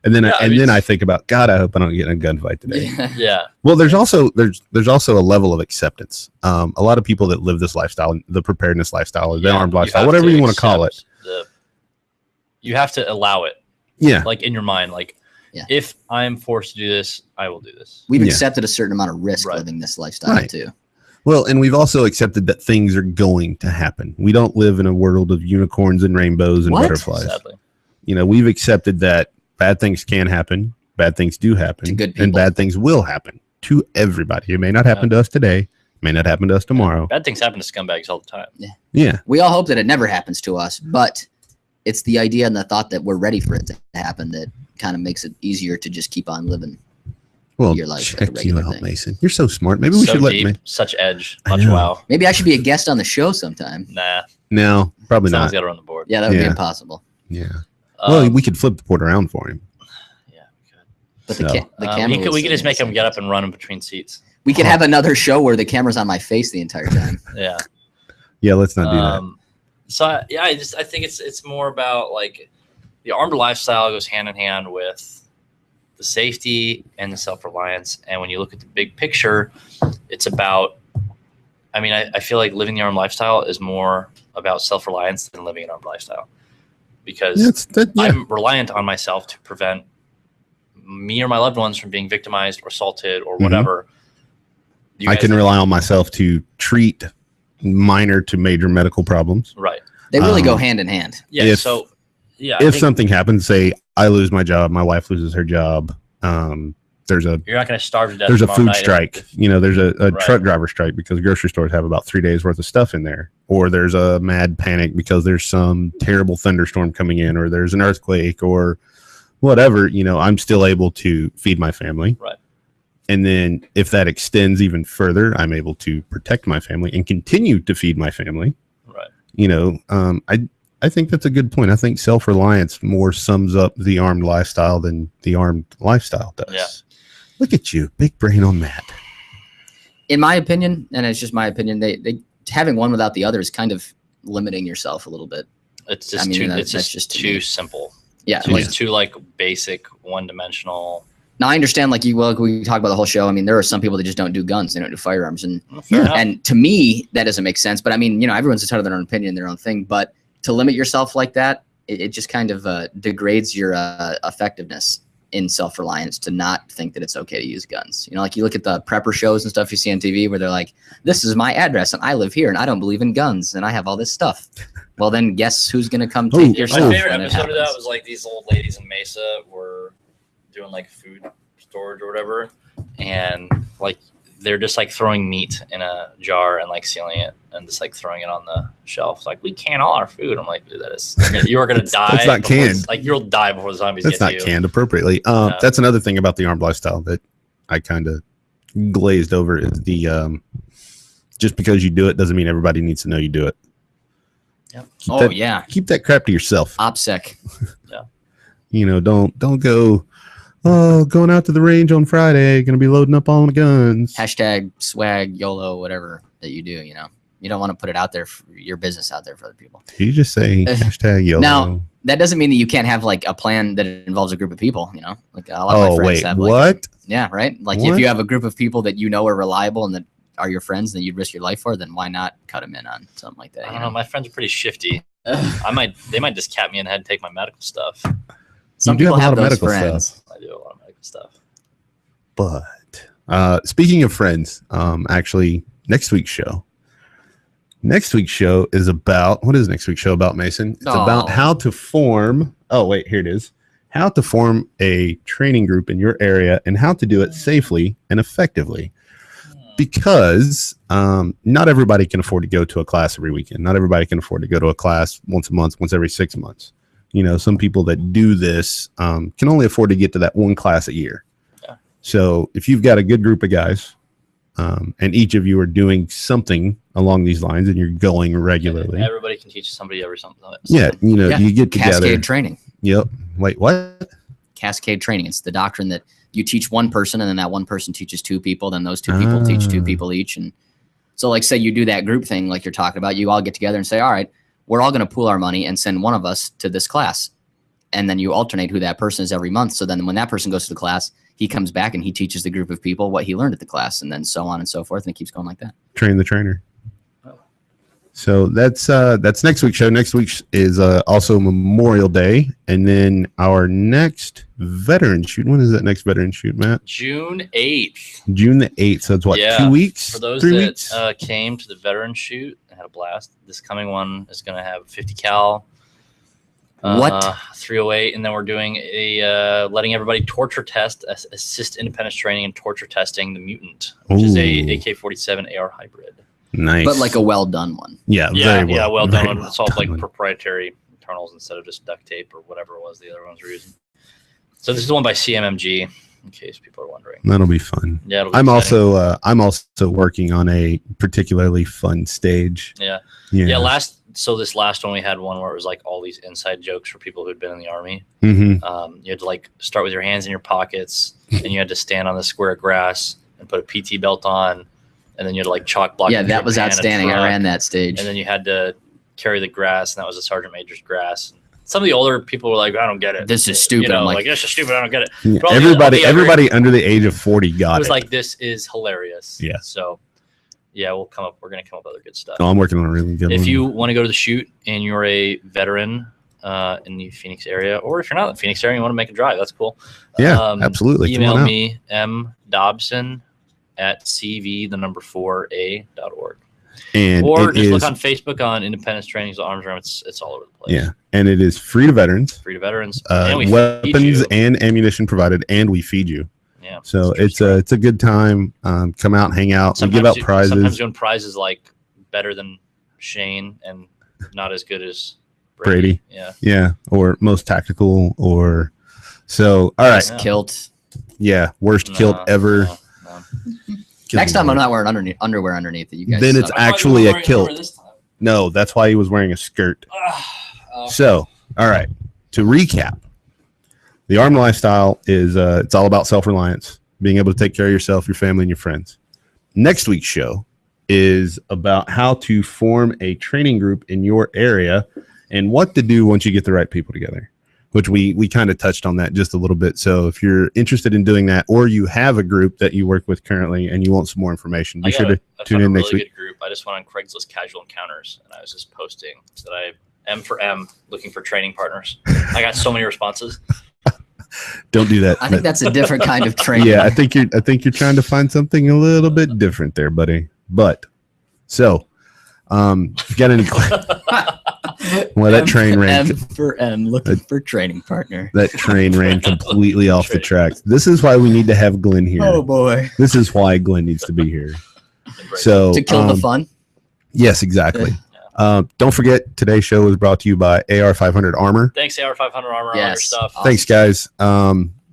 And then I think about, God, I hope I don't get in a gunfight today. Yeah. Well, there's also a level of acceptance. A lot of people that live this lifestyle, the preparedness lifestyle, or the armed lifestyle, whatever you want to call it. You have to allow it. Yeah. Like in your mind, like if I'm forced to do this, I will do this. We've accepted a certain amount of risk living this lifestyle too. Well, and we've also accepted that things are going to happen. We don't live in a world of unicorns and rainbows and butterflies. Sadly. We've accepted that bad things can happen, bad things do happen, to good people. And bad things will happen to everybody. It may not happen to us today, may not happen to us tomorrow. Bad things happen to scumbags all the time. Yeah. We all hope that it never happens to us, but it's the idea and the thought that we're ready for it to happen that kind of makes it easier to just keep on living. Your life check you out, Mason. You're so smart. Maybe we should let me. Such edge. Much wow. Maybe I should be a guest on the show sometime. Nah. No, probably Someone's not. got to run the board. Yeah, that would be impossible. Yeah. Well, we could flip the board around for him. Yeah, we could. But the camera. We could just make him get up and run in between seats. We could have another show where the camera's on my face the entire time. Yeah. Yeah, let's not do that. So I think it's more about like the armed lifestyle goes hand in hand with the safety and the self-reliance. And when you look at the big picture, it's about, I feel like living the armed lifestyle is more about self-reliance than living an armed lifestyle, because I'm reliant on myself to prevent me or my loved ones from being victimized or assaulted or whatever. I can rely on myself to treat minor to major medical problems. Right. They really go hand in hand. Yeah. If something happens, say I lose my job, my wife loses her job, you're not going to starve to death. There's a food strike. There's a truck driver strike because grocery stores have about 3 days worth of stuff in there, or there's a mad panic because there's some terrible thunderstorm coming in, or there's an earthquake or whatever. I'm still able to feed my family. Right. And then if that extends even further, I'm able to protect my family and continue to feed my family. Right. I think that's a good point. I think self-reliance more sums up the armed lifestyle than the armed lifestyle does. Yeah. Look at you, big brain on Matt. In my opinion, and it's just my opinion, they having one without the other is kind of limiting yourself a little bit. It's just too simple. Yeah. It's too like basic, one-dimensional. Now I understand, like we talk about the whole show. There are some people that just don't do guns; they don't do firearms, and to me that doesn't make sense. But everyone's entitled to their own opinion, their own thing. But to limit yourself like that, it just kind of degrades your effectiveness in self-reliance to not think that it's okay to use guns. Like you look at the prepper shows and stuff you see on TV where they're like, "This is my address and I live here and I don't believe in guns and I have all this stuff." Well, then guess who's going to come take your stuff? My favorite episode of that was like these old ladies in Mesa were doing like food storage or whatever, and like they're just like throwing meat in a jar and like sealing it and just like throwing it on the shelf. Like, we can all our food. I'm like, dude, you're gonna die. That's not canned. Like, you'll die before the zombies get you. That's not canned appropriately. That's another thing about the armed lifestyle that I kind of glazed over is the just because you do it doesn't mean everybody needs to know you do it. Yep. Keep that crap to yourself. OPSEC. Yeah. Don't go. Oh, going out to the range on Friday, going to be loading up on the guns. Hashtag swag, YOLO, whatever that you do, You don't want to put it out there for your business out there for other people. You just say hashtag YOLO. Now, that doesn't mean that you can't have like a plan that involves a group of people, you know, like a lot of my friends have like, what? Yeah. Right. Like if you have a group of people that you know are reliable and that are your friends that you'd risk your life for, then why not cut them in on something like that? I don't know. My friends are pretty shifty. They might just cap me in the head and take my medical stuff. Some people have those friends. I do a lot of medical stuff. But speaking of friends, actually next week's show is about, what is next week's show about, Mason? It's about how to form, here it is. How to form a training group in your area and how to do it safely and effectively. Because not everybody can afford to go to a class every weekend. Not everybody can afford to go to a class once a month, once every 6 months. You know, some people that do this can only afford to get to that one class a year. Yeah. So if you've got a good group of guys and each of you are doing something along these lines and you're going regularly. Everybody can teach somebody every something. Yeah, you know, you get together. Cascade training. Yep. Wait, what? Cascade training. It's the doctrine that you teach one person and then that one person teaches two people, then those two people teach two people each. And so like say you do that group thing like you're talking about, you all get together and say, all right, we're all going to pool our money and send one of us to this class. And then you alternate who that person is every month. So then when that person goes to the class, he comes back and he teaches the group of people what he learned at the class, and then so on and so forth. And it keeps going like that. Train the trainer. So that's next week's show. Next week is also Memorial Day, and then our next veteran shoot. When is that next veteran shoot, Matt? June 8th. June the 8th. So it's what, 2 weeks? For those 3 that weeks? Came to the veteran shoot and had a blast, this coming one is going to have 50 cal. 308, and then we're doing a letting everybody torture test, assist independence training and torture testing the Mutant, which is a AK-47 AR hybrid. Nice, but like a well done one. Yeah, well done. It's all like proprietary internals instead of just duct tape or whatever it was the other ones were using. So this is the one by CMMG, in case people are wondering. That'll be fun. Yeah, I'm also working on a particularly fun stage. Yeah. This last one we had one where it was like all these inside jokes for people who'd been in the Army. Mm-hmm. You had to like start with your hands in your pockets, and you had to stand on the square of grass and put a PT belt on, and then you had to like chalk block. Yeah, that was outstanding. I ran that stage. And then you had to carry the grass, and that was a sergeant major's grass. Some of the older people were like, "I don't get it. This is stupid." You know, I'm like, "This is stupid. I don't get it." Yeah, everybody under the age of 40 got it. It was like, "This is hilarious." Yeah. So, yeah, we're gonna come up with other good stuff. Oh, I'm working on a really good one. If you want to go to the shoot and you're a veteran in the Phoenix area, or if you're not in the Phoenix area and you want to make a drive, that's cool. Yeah, absolutely. Email me mdobson@cv4a.org. Or just look on Facebook on Independence Training's Arms Room. It's all over the place. Yeah, and it is free to veterans. Free to veterans. And we weapons and ammunition provided, and we feed you. Yeah. So it's a good time. Come out, hang out. We give out prizes. Sometimes doing prizes like better than Shane and not as good as Brady. Yeah. Yeah. Or most tactical or so. All right. Kilt. Yeah. Worst kilt ever. No. Next time I'm not wearing underwear underneath it. You guys. Then it's actually a kilt. No, that's why he was wearing a skirt. So, all right. To recap, the armed lifestyle is it's all about self-reliance, being able to take care of yourself, your family, and your friends. Next week's show is about how to form a training group in your area and what to do once you get the right people together, which we kind of touched on that just a little bit. So if you're interested in doing that, or you have a group that you work with currently and you want some more information, be sure to tune in next week. Good group. I just went on Craigslist Casual Encounters, and I was just posting that I M for M looking for training partners. I got so many responses. Don't do that. I think that's a different kind of training. Yeah, I think you're trying to find something a little bit different there, buddy. But so, if you got any well, that train ran. M for M, looking for training partner. That train ran completely off the tracks. This is why we need to have Glen here. Oh boy, this is why Glen needs to be here. So to kill the fun. Yes, exactly. Don't forget, today's show is brought to you by AR500 Armor. Thanks, AR500 Armor, on your stuff. Awesome. Thanks, guys.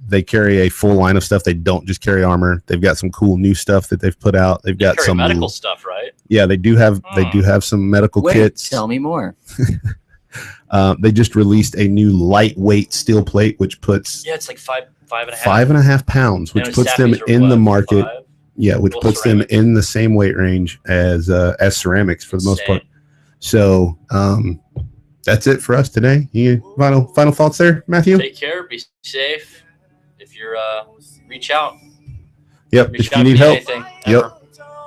They carry a full line of stuff. They don't just carry armor. They've got some cool new stuff that they've put out. They've got some medical stuff, right? Yeah, they do have some medical kits. Tell me more. They just released a new lightweight steel plate, which puts it's like five and a half. 5.5 pounds, which puts them in the market. Yeah, which puts them in the same weight range as ceramics for the most part. So that's it for us today. You final thoughts there, Matthew? Take care. Be safe. If you're reach out. Yep. If you need help. Yep.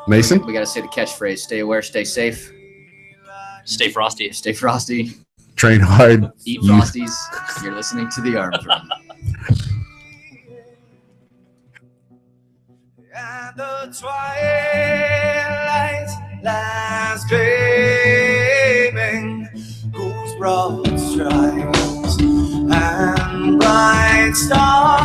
Mason? We got to say the catchphrase: stay aware, stay safe. Stay frosty. Stay frosty. Train hard. Eat Frosties. You're listening to the Arms Room. At the twilight lies gleaming, whose broad stripes and bright stars